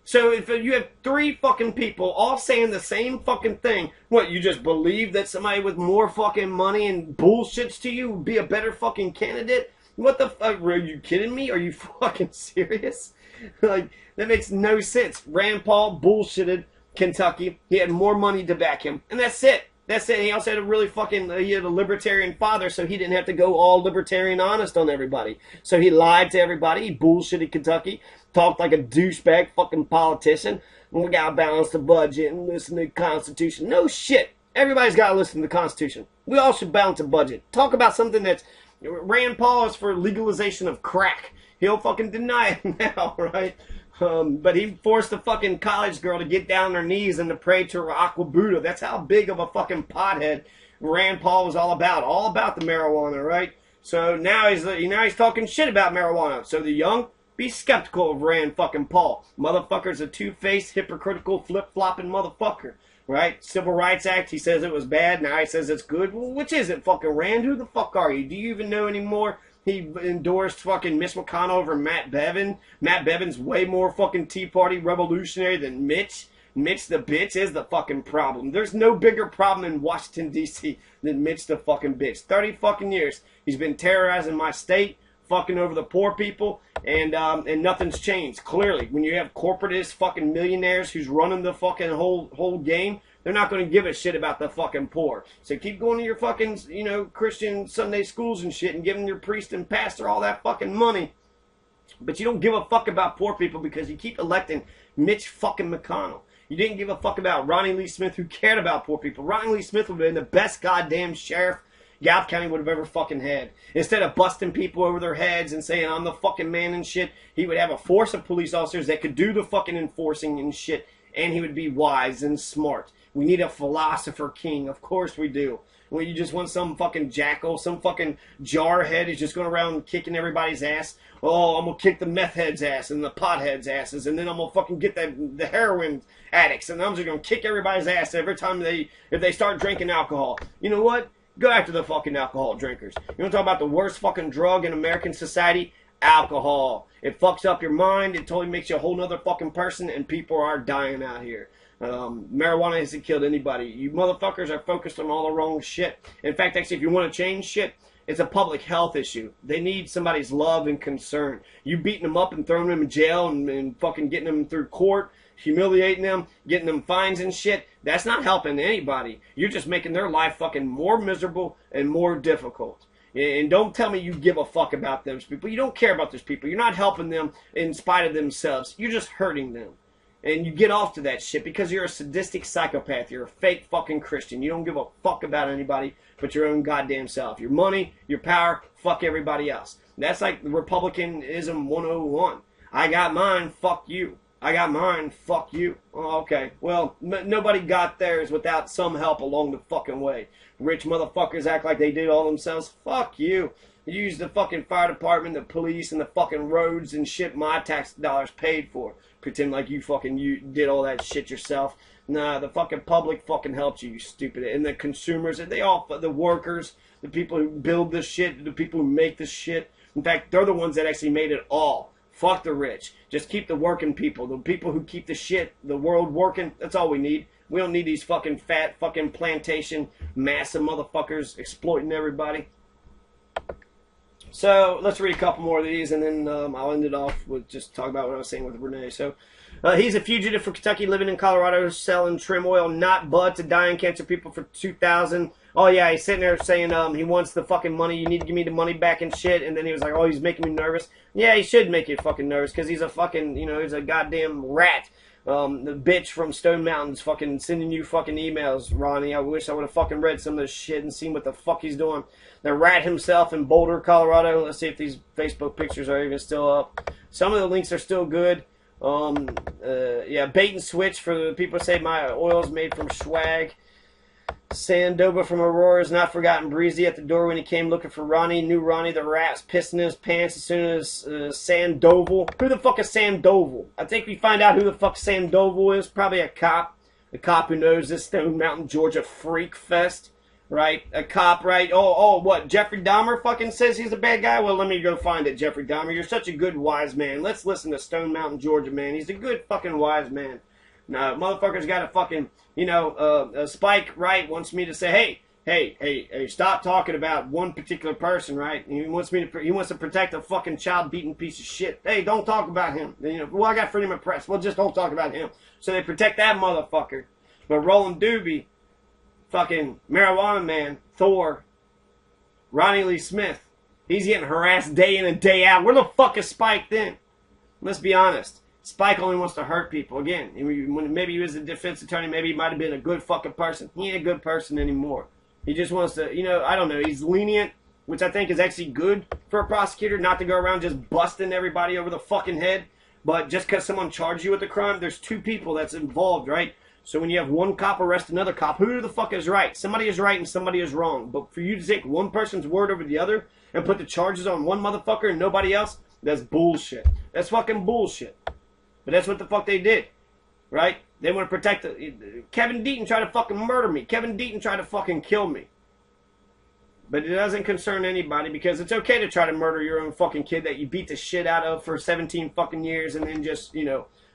So if you have three fucking people all saying the same fucking thing, what, you just believe that somebody with more fucking money and bullshits to you would be a better fucking candidate? What the fuck? Are you kidding me? Are you fucking serious? Like, that makes no sense. Rand Paul bullshitted Kentucky. He had more money to back him. And that's it. That's it. He also had a really fucking, he had a libertarian father, so he didn't have to go all libertarian honest on everybody. So he lied to everybody. He bullshitted Kentucky. Talked like a douchebag fucking politician. We gotta balance the budget and listen to the Constitution. No shit. Everybody's gotta listen to the Constitution. We all should balance a budget. Talk about something that's, Rand Paul is for legalization of crack. He'll fucking deny it now, right? But he forced a fucking college girl to get down on her knees and to pray to her Aqua Buddha. That's how big of a fucking pothead Rand Paul was all about the marijuana, right? So now he's talking shit about marijuana. So the young, be skeptical of Rand fucking Paul. Motherfucker's a two-faced, hypocritical, flip-flopping motherfucker, right? Civil Rights Act, he says it was bad, now he says it's good. Well, which is it, fucking Rand? Who the fuck are you? Do you even know anymore? He endorsed fucking Mitch McConnell over Matt Bevin. Matt Bevin's way more fucking Tea Party revolutionary than Mitch. Mitch the bitch is the fucking problem. There's no bigger problem in Washington, D.C. than Mitch the fucking bitch. 30 fucking years. He's been terrorizing my state, fucking over the poor people, and nothing's changed. Clearly, when you have corporatist fucking millionaires who's running the fucking whole game, they're not going to give a shit about the fucking poor. So keep going to your fucking, Christian Sunday schools and shit and giving your priest and pastor all that fucking money. But you don't give a fuck about poor people because you keep electing Mitch fucking McConnell. You didn't give a fuck about Ronnie Lee Smith, who cared about poor people. Ronnie Lee Smith would have been the best goddamn sheriff Gallup County would have ever fucking had. Instead of busting people over their heads and saying, I'm the fucking man and shit, he would have a force of police officers that could do the fucking enforcing and shit, and he would be wise and smart. We need a philosopher king. Of course we do. Well, you just want some fucking jackal, some fucking jarhead who's just going around kicking everybody's ass. Oh, I'm going to kick the meth heads' ass and the pot heads' asses, and then I'm going to fucking get the heroin addicts, and I'm just going to kick everybody's ass every time if they start drinking alcohol. You know what? Go after the fucking alcohol drinkers. You want to talk about the worst fucking drug in American society? Alcohol. It fucks up your mind. It totally makes you a whole nother fucking person, and people are dying out here. Marijuana hasn't killed anybody. You motherfuckers are focused on all the wrong shit. In fact, actually, if you want to change shit, it's a public health issue. They need somebody's love and concern. You beating them up and throwing them in jail and fucking getting them through court, humiliating them, getting them fines and shit, that's not helping anybody. You're just making their life fucking more miserable and more difficult. And don't tell me you give a fuck about those people. You don't care about those people. You're not helping them in spite of themselves. You're just hurting them. And you get off to that shit because you're a sadistic psychopath. You're a fake fucking Christian. You don't give a fuck about anybody but your own goddamn self. Your money, your power, fuck everybody else. That's like Republicanism 101. I got mine, fuck you. I got mine, fuck you. Oh, okay. Well, nobody got theirs without some help along the fucking way. Rich motherfuckers act like they did all themselves. Fuck you. You use the fucking fire department, the police, and the fucking roads and shit my tax dollars paid for. Pretend like you did all that shit yourself. Nah, the fucking public fucking helped you, you stupid. And the consumers, the workers, the people who build this shit, the people who make this shit. In fact, they're the ones that actually made it all. Fuck the rich. Just keep the working people. The people who keep the world working, that's all we need. We don't need these fucking fat fucking plantation massive motherfuckers exploiting everybody. So let's read a couple more of these, and then I'll end it off with just talk about what I was saying with Renee. So he's a fugitive from Kentucky, living in Colorado, selling trim oil, not bud, to dying cancer people for $2,000. Oh yeah, he's sitting there saying he wants the fucking money. You need to give me the money back and shit. And then he was like, oh, he's making me nervous. Yeah, he should make you fucking nervous because he's a fucking, he's a goddamn rat. The bitch from Stone Mountain's fucking sending you fucking emails, Ronnie. I wish I would have fucking read some of this shit and seen what the fuck he's doing. The rat himself in Boulder, Colorado. Let's see if these Facebook pictures are even still up. Some of the links are still good. Yeah, bait and switch for the people who say my oil is made from swag. Sandoba from Aurora is not forgotten. Breezy at the door when he came looking for Ronnie. Knew Ronnie the rat's pissing in his pants as soon as Sandoval. Who the fuck is Sandoval? I think we find out who the fuck Sandoval is. Probably a cop. A cop who knows this Stone Mountain, Georgia freak fest. Right? A cop, right? Oh, what? Jeffrey Dahmer fucking says he's a bad guy? Well, let me go find it, Jeffrey Dahmer. You're such a good, wise man. Let's listen to Stone Mountain, Georgia, man. He's a good fucking wise man. Now, motherfucker's got a fucking, Spike Wright wants me to say, hey, stop talking about one particular person, right? He wants to protect a fucking child-beating piece of shit. Hey, don't talk about him. Well, I got freedom of press. Well, just don't talk about him. So they protect that motherfucker. But Roland Doobie, fucking Marijuana Man, Thor, Ronnie Lee Smith, he's getting harassed day in and day out. Where the fuck is Spike then? Let's be honest. Spike only wants to hurt people. Again, maybe he was a defense attorney. Maybe he might have been a good fucking person. He ain't a good person anymore. He just wants to, I don't know. He's lenient, which I think is actually good for a prosecutor, not to go around just busting everybody over the fucking head. But just because someone charged you with a crime, there's two people that's involved, right? So when you have one cop arrest another cop, who the fuck is right? Somebody is right and somebody is wrong. But for you to take one person's word over the other and put the charges on one motherfucker and nobody else, that's bullshit. That's fucking bullshit. But that's what the fuck they did, right? They want to protect Kevin Deaton tried to fucking murder me. Kevin Deaton tried to fucking kill me. But it doesn't concern anybody because it's okay to try to murder your own fucking kid that you beat the shit out of for 17 fucking years and then just,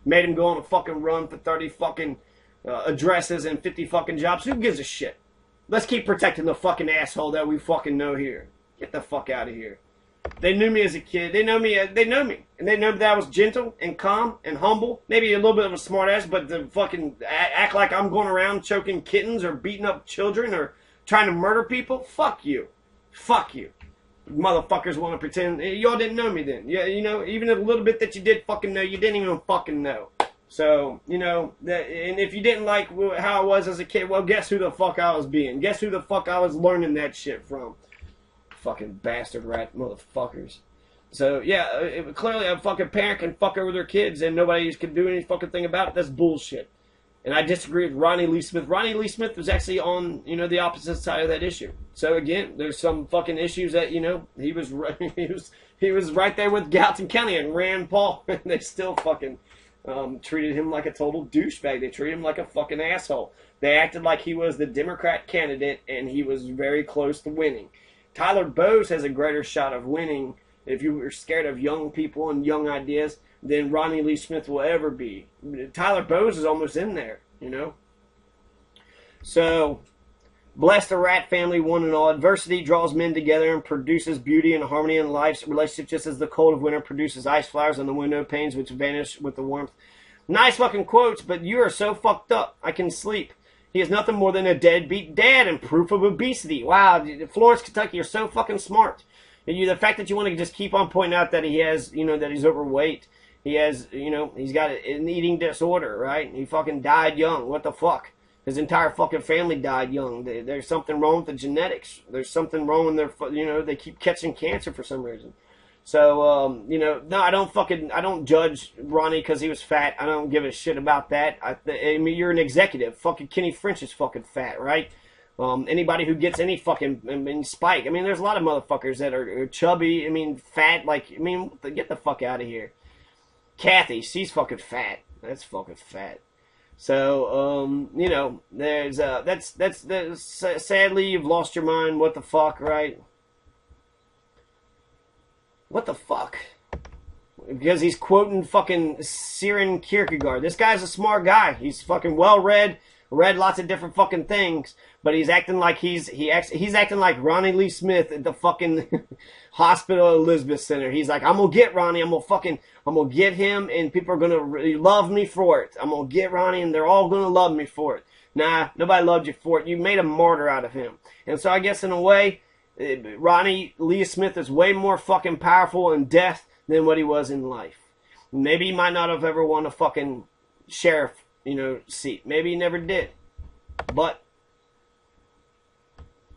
made him go on a fucking run for 30 fucking addresses and 50 fucking jobs. Who gives a shit? Let's keep protecting the fucking asshole that we fucking know here. Get the fuck out of here. They knew me as a kid. They know me. And they know that I was gentle and calm and humble. Maybe a little bit of a smart ass, but to fucking act like I'm going around choking kittens or beating up children or trying to murder people? Fuck you. Fuck you. Motherfuckers want to pretend. Y'all didn't know me then. Yeah, even a little bit that you did fucking know, you didn't even fucking know. So, and if you didn't like how I was as a kid, well, guess who the fuck I was being? Guess who the fuck I was learning that shit from? Fucking bastard rat motherfuckers. So, yeah, clearly a fucking parent can fuck over their kids and nobody can do any fucking thing about it. That's bullshit. And I disagree with Ronnie Lee Smith. Ronnie Lee Smith was actually on, the opposite side of that issue. So, again, there's some fucking issues that, he was right there with Gallatin County and Rand Paul. And they still fucking treated him like a total douchebag. They treated him like a fucking asshole. They acted like he was the Democrat candidate and he was very close to winning. Tyler Bose has a greater shot of winning if you were scared of young people and young ideas than Ronnie Lee Smith will ever be. Tyler Bose is almost in there, So, bless the rat family, one and all. Adversity draws men together and produces beauty and harmony in life's relationship, just as the cold of winter produces ice flowers on the window panes which vanish with the warmth. Nice fucking quotes, but you are so fucked up. I can sleep. He is nothing more than a deadbeat dad and proof of obesity. Wow, Florence, Kentucky, you're so fucking smart. And the fact that you want to just keep on pointing out that he has, that he's overweight. He has, he's got an eating disorder, right? He fucking died young. What the fuck? His entire fucking family died young. There's something wrong with the genetics. There's something wrong in their, they keep catching cancer for some reason. So, no, I don't judge Ronnie because he was fat. I don't give a shit about that. I mean, you're an executive. Fucking Kenny French is fucking fat, right? Anybody who gets any fucking, Spike. I mean, there's a lot of motherfuckers that are chubby. I mean, fat. Get the fuck out of here. Kathy, she's fucking fat. That's fucking fat. So, there's, sadly, you've lost your mind. What the fuck, right? What the fuck? Because he's quoting fucking Søren Kierkegaard. This guy's a smart guy. He's fucking well-read, read lots of different fucking things, but he's acting like he's acting like Ronnie Lee Smith at the fucking hospital Elizabeth Center. He's like, I'm gonna get Ronnie, I'm gonna get him, and people are gonna really love me for it. I'm gonna get Ronnie, and they're all gonna love me for it. Nah, nobody loved you for it. You made a martyr out of him. And so I guess in a way, Ronnie Lee Smith is way more fucking powerful in death than what he was in life. Maybe he might not have ever won a fucking sheriff, seat. Maybe he never did. But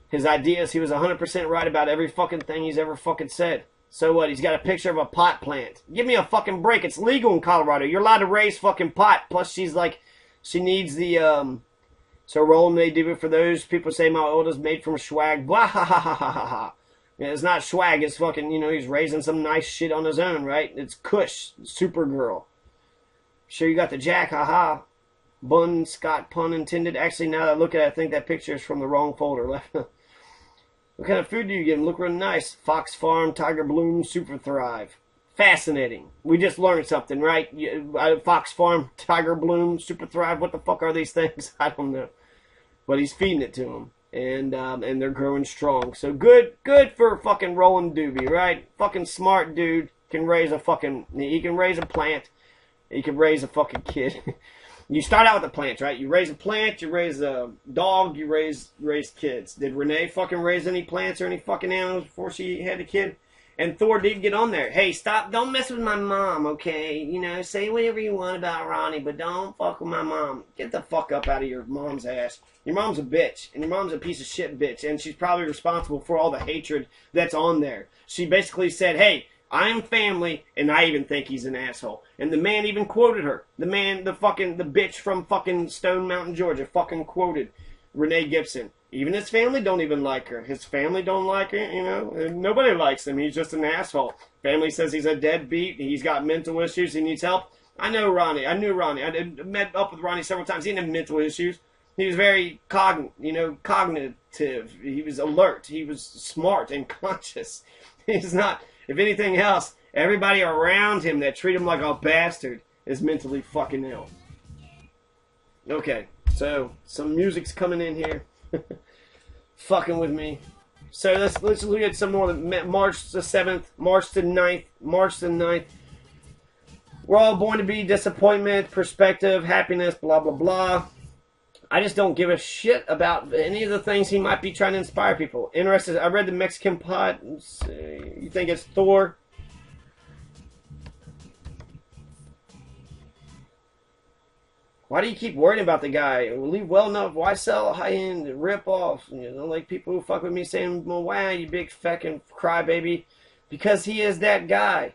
his ideas, he was 100% right about every fucking thing he's ever fucking said. So what? He's got a picture of a pot plant. Give me a fucking break. It's legal in Colorado. You're allowed to raise fucking pot. Plus, she's like, she needs the, so Roland, they do it for those people say my oil is made from swag. Blah, ha, ha, ha, ha, ha, ha. Yeah, it's not swag. It's fucking, he's raising some nice shit on his own, right? It's Kush, Supergirl. Sure, you got the Jack, haha. Bun, Scott, pun intended. Actually, now that I look at it, I think that picture is from the wrong folder. What kind of food do you give him? Look real nice. Fox Farm, Tiger Bloom, Super Thrive. Fascinating. We just learned something, right? Fox Farm, Tiger Bloom, Super Thrive. What the fuck are these things? I don't know. But he's feeding it to them. And they're growing strong. So good for fucking Roland Doobie, right? Fucking smart dude. He can raise a plant. He can raise a fucking kid. You start out with the plants, right? You raise a plant, you raise a dog, you raise kids. Did Renee fucking raise any plants or any fucking animals before she had a kid? And Thor did get on there. Hey, stop, don't mess with my mom, okay? Say whatever you want about Ronnie, but don't fuck with my mom. Get the fuck up out of your mom's ass. Your mom's a bitch, and your mom's a piece of shit bitch, and she's probably responsible for all the hatred that's on there. She basically said, hey, I'm family, and I even think he's an asshole. And the man even quoted her. The bitch from fucking Stone Mountain, Georgia, fucking quoted Renee Gibson. Even his family don't even like her. His family don't like her, And nobody likes him. He's just an asshole. Family says he's a deadbeat. He's got mental issues. He needs help. I know Ronnie. I knew Ronnie. I met up with Ronnie several times. He didn't have mental issues. He was very cognitive. He was alert. He was smart and conscious. He's not... If anything else, everybody around him that treat him like a bastard is mentally fucking ill. Okay, so some music's coming in here. Fucking with me. So let's look at some more. March the 7th, March the 9th. We're all born to be disappointment, perspective, happiness, blah, blah, blah. I just don't give a shit about any of the things he might be trying to inspire people. Interested, I read the Mexican Pot. You think it's Thor? Why do you keep worrying about the guy? Leave well enough. Why sell a high-end rip-off? Like people who fuck with me saying, well, wow, you big fucking crybaby. Because he is that guy.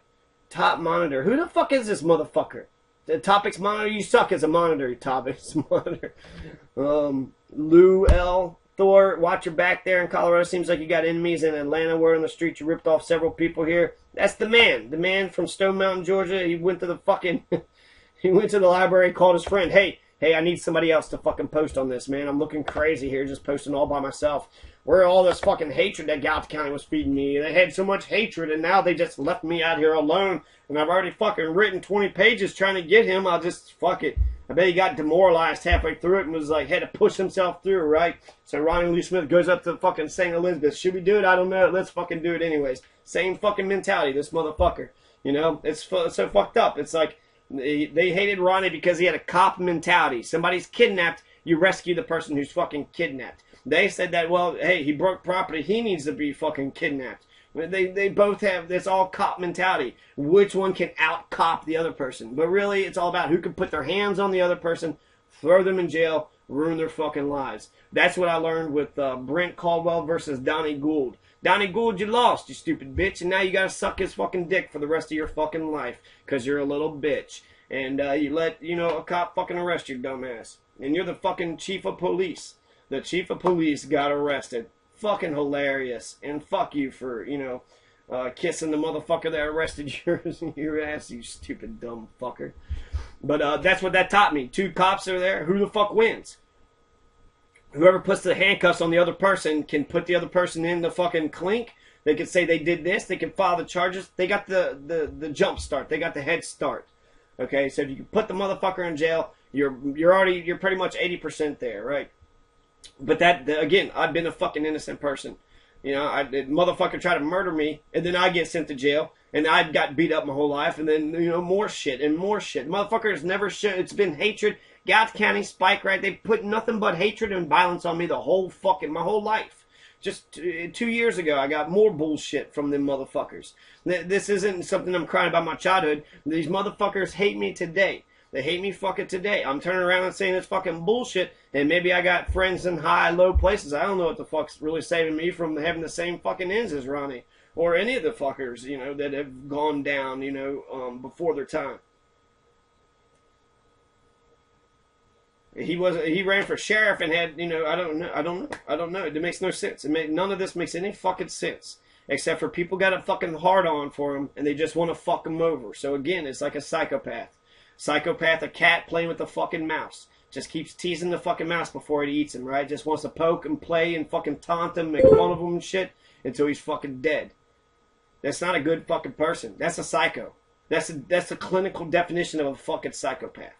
Top monitor. Who the fuck is this motherfucker? The Topix monitor, you suck as a monitor, Topix monitor. Lou L. Thor, watch your back there in Colorado. Seems like you got enemies in Atlanta. We're on the street. You ripped off several people here. That's the man. The man from Stone Mountain, Georgia. He went to the fucking... he went to the library, called his friend. Hey, I need somebody else to fucking post on this, man. I'm looking crazy here, just posting all by myself. Where all this fucking hatred that Gallatin County was feeding me. They had so much hatred, and now they just left me out here alone. And I've already fucking written 20 pages trying to get him. I'll just, fuck it. I bet he got demoralized halfway through it and was like, had to push himself through, right? So Ronnie Lee Smith goes up to fucking St. Elizabeth. Should we do it? I don't know. Let's fucking do it anyways. Same fucking mentality, this motherfucker. It's so fucked up. It's like, they hated Ronnie because he had a cop mentality. Somebody's kidnapped, you rescue the person who's fucking kidnapped. They said that, well, hey, he broke property, he needs to be fucking kidnapped. They both have this all cop mentality. Which one can out-cop the other person? But really, it's all about who can put their hands on the other person, throw them in jail, ruin their fucking lives. That's what I learned with Brent Caldwell versus Donnie Gould. Donnie Gould, you lost, you stupid bitch, and now you gotta suck his fucking dick for the rest of your fucking life, because you're a little bitch. And you let, a cop fucking arrest you, dumbass. And you're the fucking chief of police. The chief of police got arrested. Fucking hilarious. And fuck you for, kissing the motherfucker that arrested your ass, you stupid dumb fucker. But that's what that taught me. Two cops are there. Who the fuck wins? Whoever puts the handcuffs on the other person can put the other person in the fucking clink. They can say they did this. They can file the charges. They got the jump start. They got the head start. Okay, so if you can put the motherfucker in jail, you're pretty much 80% there, right? But again, I've been a fucking innocent person. The motherfucker tried to murder me, and then I get sent to jail, and I got beat up my whole life, and then, more shit and more shit. Motherfuckers never should. It's been hatred. Gallatin County, Spike, right? They put nothing but hatred and violence on me my whole life. Just 2 years ago, I got more bullshit from them motherfuckers. This isn't something I'm crying about my childhood. These motherfuckers hate me today. They hate me fucking today. I'm turning around and saying it's fucking bullshit, and maybe I got friends in high, low places. I don't know what the fuck's really saving me from having the same fucking ends as Ronnie. Or any of the fuckers, you know, that have gone down, you know, before their time. He ran for sheriff and had, you know, I don't know. It makes no sense. None of this makes any fucking sense. Except for people got a fucking hard on for him and they just want to fuck him over. So again, it's like a psychopath. Psychopath, a cat playing with the fucking mouse. Just keeps teasing the fucking mouse before it eats him, right? Just wants to poke and play and fucking taunt him, make fun of him and shit until he's fucking dead. That's not a good fucking person. That's a psycho. That's the clinical definition of a fucking psychopath.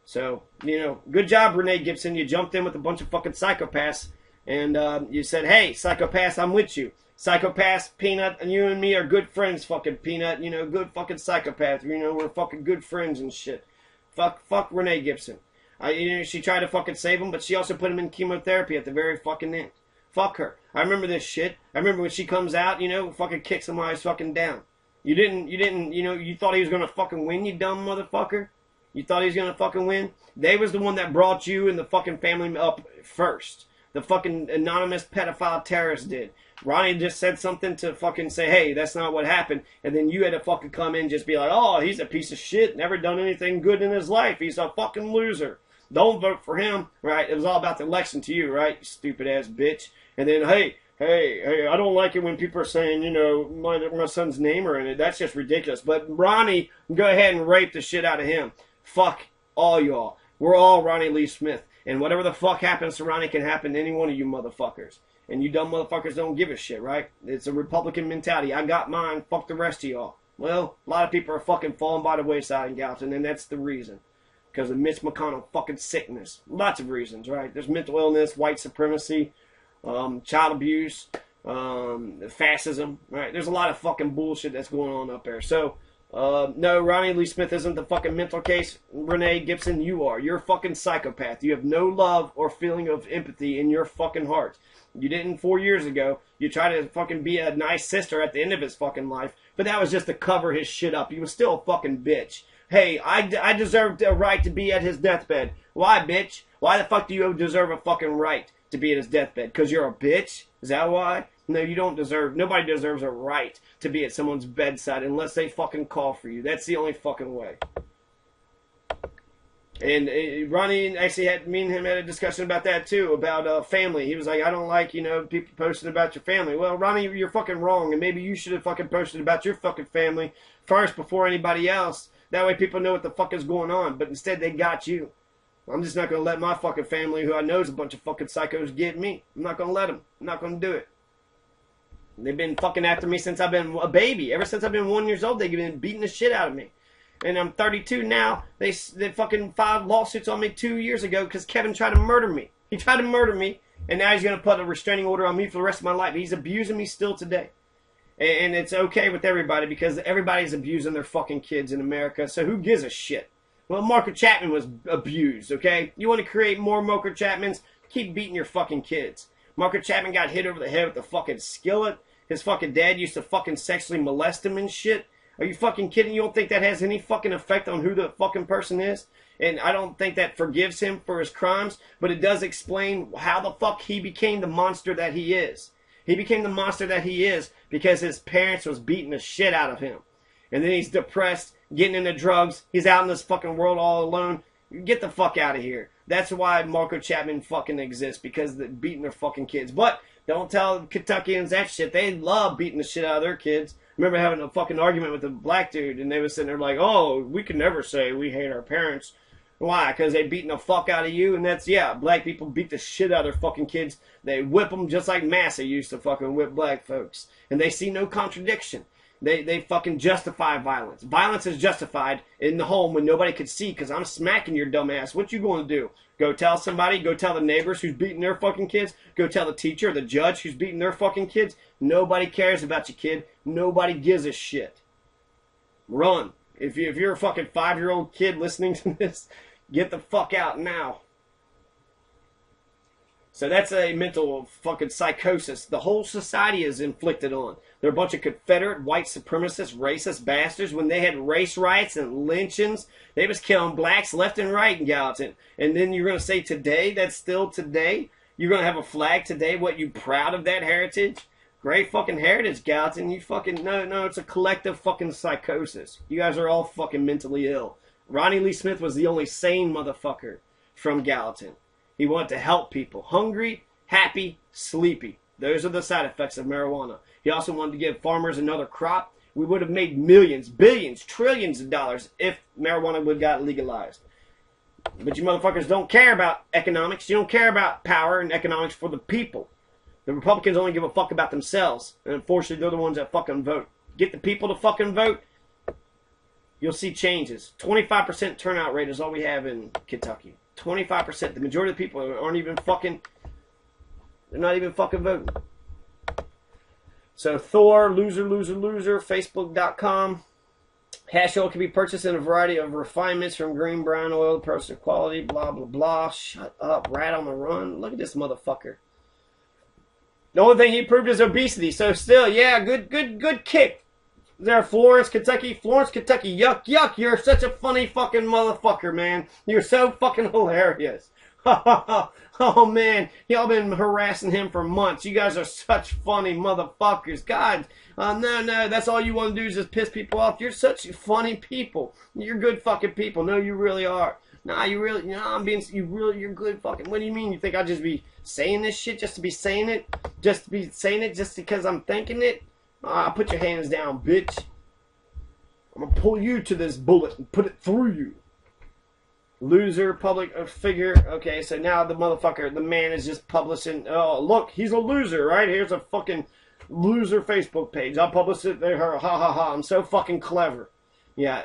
So, you know, good job, Renee Gibson. You jumped in with a bunch of fucking psychopaths, and you said, hey, psychopaths, I'm with you. Psychopaths, Peanut, and you and me are good friends, fucking Peanut. You know, good fucking psychopath. You know, we're fucking good friends and shit. Fuck Renee Gibson. You know, she tried to fucking save him, but she also put him in chemotherapy at the very fucking end. Fuck her. I remember this shit. I remember when she comes out, you know, fucking kicks him while he's fucking down. You didn't, you know, you thought he was gonna fucking win, you dumb motherfucker? You thought he was gonna fucking win? They was the one that brought you and the fucking family up first. The fucking anonymous pedophile terrorist did. Ronnie just said something to fucking say, hey, that's not what happened. And then you had to fucking come in and just be like, oh, he's a piece of shit. Never done anything good in his life. He's a fucking loser. Don't vote for him, right? It was all about the election to you, right? You stupid ass bitch. And then, hey, I don't like it when people are saying, you know, my son's name are in it. That's just ridiculous. But Ronnie, go ahead and rape the shit out of him. Fuck all y'all. We're all Ronnie Lee Smith. And whatever the fuck happens to Ronnie can happen to any one of you motherfuckers. And you dumb motherfuckers don't give a shit, right? It's a Republican mentality. I got mine. Fuck the rest of y'all. Well, a lot of people are fucking falling by the wayside in Gallatin, and that's the reason. Because of Mitch McConnell fucking sickness. Lots of reasons, right? There's mental illness, white supremacy, child abuse, fascism, right? There's a lot of fucking bullshit that's going on up there. So, no, Ronnie Lee Smith isn't the fucking mental case. Renee Gibson, you are. You're a fucking psychopath. You have no love or feeling of empathy in your fucking heart. You didn't 4 years ago. You tried to fucking be a nice sister at the end of his fucking life, but that was just to cover his shit up. He was still a fucking bitch. Hey, I deserve a right to be at his deathbed. Why, bitch? Why the fuck do you deserve a fucking right to be at his deathbed? Because you're a bitch? Is that why? No, you don't deserve, nobody deserves a right to be at someone's bedside unless they fucking call for you. That's the only fucking way. And Ronnie actually me and him had a discussion about that too, about family. He was like, I don't like, you know, people posting about your family. Well, Ronnie, you're fucking wrong, and maybe you should have fucking posted about your fucking family first before anybody else. That way people know what the fuck is going on, but instead they got you. I'm just not going to let my fucking family, who I know is a bunch of fucking psychos, get me. I'm not going to let them. I'm not going to do it. They've been fucking after me since I've been a baby. Ever since I've been 1 year old, they've been beating the shit out of me. And I'm 32 now. They fucking filed lawsuits on me 2 years ago because Kevin tried to murder me. He tried to murder me, and now he's going to put a restraining order on me for the rest of my life. He's abusing me still today. And it's okay with everybody because everybody's abusing their fucking kids in America, so who gives a shit? Well, Margaret Chapman was abused, okay? You want to create more Margaret Chapmans? Keep beating your fucking kids. Margaret Chapman got hit over the head with a fucking skillet. His fucking dad used to fucking sexually molest him and shit. Are you fucking kidding? You don't think that has any fucking effect on who the fucking person is? And I don't think that forgives him for his crimes, but it does explain how the fuck he became the monster that he is. He became the monster that he is because his parents was beating the shit out of him. And then he's depressed, getting into drugs. He's out in this fucking world all alone. Get the fuck out of here. That's why Marco Chapman fucking exists, because they're beating their fucking kids. But don't tell Kentuckians that shit. They love beating the shit out of their kids. I remember having a fucking argument with a black dude, and they was sitting there like, oh, we can never say we hate our parents. Why? Because they beating the fuck out of you, and that's, yeah, black people beat the shit out of their fucking kids. They whip them just like Massa used to fucking whip black folks. And they see no contradiction. They fucking justify violence. Violence is justified in the home when nobody could see because I'm smacking your dumb ass. What you going to do? Go tell somebody? Go tell the neighbors who's beating their fucking kids? Go tell the teacher or the judge who's beating their fucking kids? Nobody cares about you, kid. Nobody gives a shit. Run. If you're a fucking 5-year-old kid listening to this, get the fuck out now. So that's a mental fucking psychosis the whole society is inflicted on. They're a bunch of Confederate, white supremacist, racist bastards. When they had race riots and lynchings, they was killing blacks left and right in Gallatin. And then you're going to say today, that's still today? You're going to have a flag today? What, you proud of that heritage? Great fucking heritage, Gallatin. You fucking, no, it's a collective fucking psychosis. You guys are all fucking mentally ill. Ronnie Lee Smith was the only sane motherfucker from Gallatin. He wanted to help people. Hungry, happy, sleepy. Those are the side effects of marijuana. He also wanted to give farmers another crop. We would have made millions, billions, trillions of dollars if marijuana would have got legalized. But you motherfuckers don't care about economics. You don't care about power and economics for the people. The Republicans only give a fuck about themselves. And unfortunately, they're the ones that fucking vote. Get the people to fucking vote. You'll see changes. 25% turnout rate is all we have in Kentucky. 25%. The majority of the people aren't even fucking... They're not even fucking voting. So Thor, loser, Facebook.com. Hash oil can be purchased in a variety of refinements from green, brown oil, processed quality, blah, blah, blah. Shut up, rat on the run. Look at this motherfucker. The only thing he proved is obesity. So still, yeah, good kick. There, Florence, Kentucky, yuck, yuck. You're such a funny fucking motherfucker, man. You're so fucking hilarious. Oh, man. Y'all been harassing him for months. You guys are such funny motherfuckers. God, no, that's all you want to do is just piss people off. You're such funny people. You're good fucking people. No, you really are. Nah, you really, you're good fucking, what do you mean? You think I'll just be saying this shit just to be saying it? Just to be saying it just because I'm thinking it? Put your hands down, bitch. I'm gonna pull you to this bullet and put it through you. Loser, public figure. Okay, so now the motherfucker, the man is just publishing. Oh, look, he's a loser, right? Here's a fucking loser Facebook page. I'll publish it there. Ha ha ha. I'm so fucking clever. Yeah,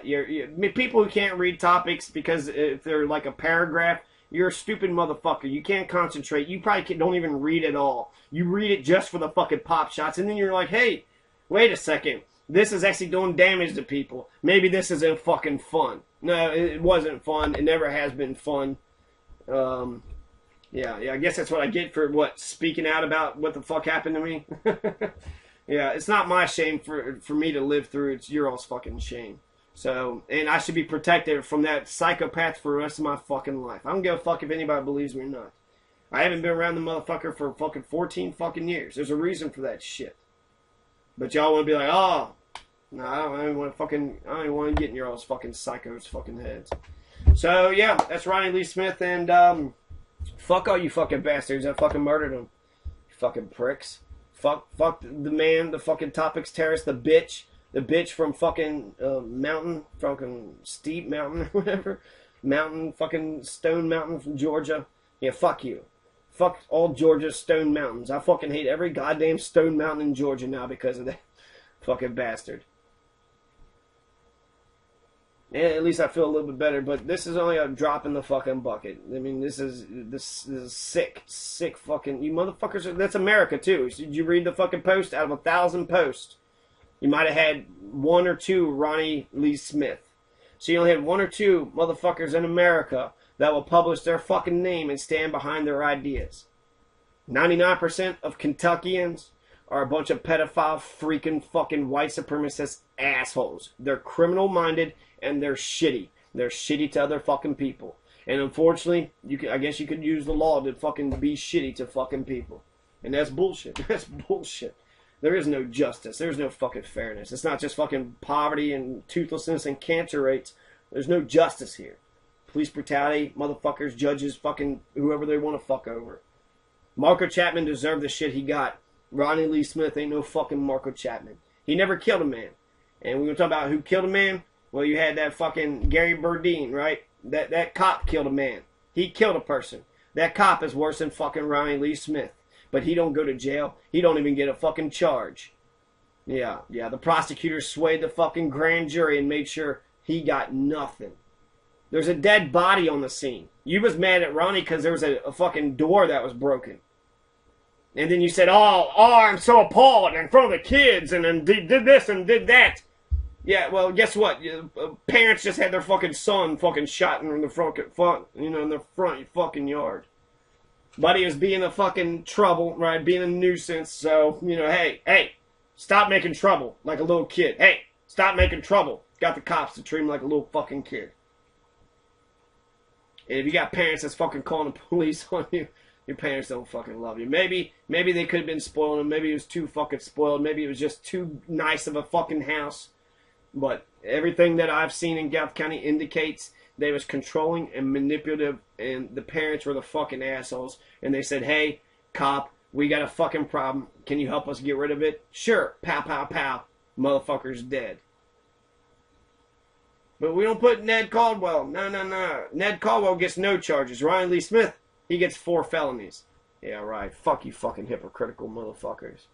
people who can't read topics because if they're like a paragraph, you're a stupid motherfucker. You can't concentrate. You probably don't even read at all. You read it just for the fucking pop shots, and then you're like, hey, wait a second. This is actually doing damage to people. Maybe this isn't fucking fun. No, it wasn't fun. It never has been fun. Yeah, I guess that's what I get for speaking out about what the fuck happened to me. Yeah, it's not my shame for me to live through. It's your all's fucking shame. So, and I should be protected from that psychopath for the rest of my fucking life. I don't give a fuck if anybody believes me or not. I haven't been around the motherfucker for fucking 14 fucking years. There's a reason for that shit. But y'all want to be like, oh, no, I don't want to get in your all's fucking psychos fucking heads. So, yeah, that's Ronnie Lee Smith, and fuck all you fucking bastards that fucking murdered him. You fucking pricks. Fuck the man, the fucking Topix terrorist, the bitch from fucking mountain, fucking steep mountain or whatever. Mountain, fucking Stone Mountain from Georgia. Yeah, fuck you. Fuck all Georgia's stone mountains. I fucking hate every goddamn stone mountain in Georgia now because of that fucking bastard. Yeah, at least I feel a little bit better, but this is only a drop in the fucking bucket. I mean, this is sick fucking... You motherfuckers... That's America, too. Did you read the fucking post? Out of 1,000 posts, you might have had 1 or 2 Ronnie Lee Smith. So you only had 1 or 2 motherfuckers in America that will publish their fucking name and stand behind their ideas. 99% of Kentuckians are a bunch of pedophile, freaking fucking white supremacist assholes. They're criminal-minded, and they're shitty. They're shitty to other fucking people. And unfortunately, I guess you could use the law to fucking be shitty to fucking people. And that's bullshit. That's bullshit. There is no justice. There's no fucking fairness. It's not just fucking poverty and toothlessness and cancer rates. There's no justice here. Police brutality, motherfuckers, judges, fucking whoever they want to fuck over. Marco Chapman deserved the shit he got. Ronnie Lee Smith ain't no fucking Marco Chapman. He never killed a man. And we're going to talk about who killed a man. Well, you had that fucking Gary Burdine, right? That cop killed a man. He killed a person. That cop is worse than fucking Ronnie Lee Smith. But he don't go to jail. He don't even get a fucking charge. Yeah. The prosecutor swayed the fucking grand jury and made sure he got nothing. There's a dead body on the scene. You was mad at Ronnie because there was a fucking door that was broken. And then you said, oh, I'm so appalled in front of the kids and then did this and did that. Yeah, well, guess what? Parents just had their fucking son fucking shot in the front, in the front fucking yard. Buddy was being a fucking trouble, right? Being a nuisance. So, you know, hey, stop making trouble like a little kid. Hey, stop making trouble. Got the cops to treat him like a little fucking kid. And if you got parents that's fucking calling the police on you, your parents don't fucking love you. Maybe they could have been spoiling him. Maybe he was too fucking spoiled. Maybe it was just too nice of a fucking house. But everything that I've seen in Gulf County indicates they was controlling and manipulative, and the parents were the fucking assholes. And they said, hey, cop, we got a fucking problem. Can you help us get rid of it? Sure. Pow, pow, pow. Motherfucker's dead. But we don't put Ned Caldwell. No. Ned Caldwell gets no charges. Ryan Lee Smith, he gets 4 felonies. Yeah, right. Fuck you fucking hypocritical motherfuckers.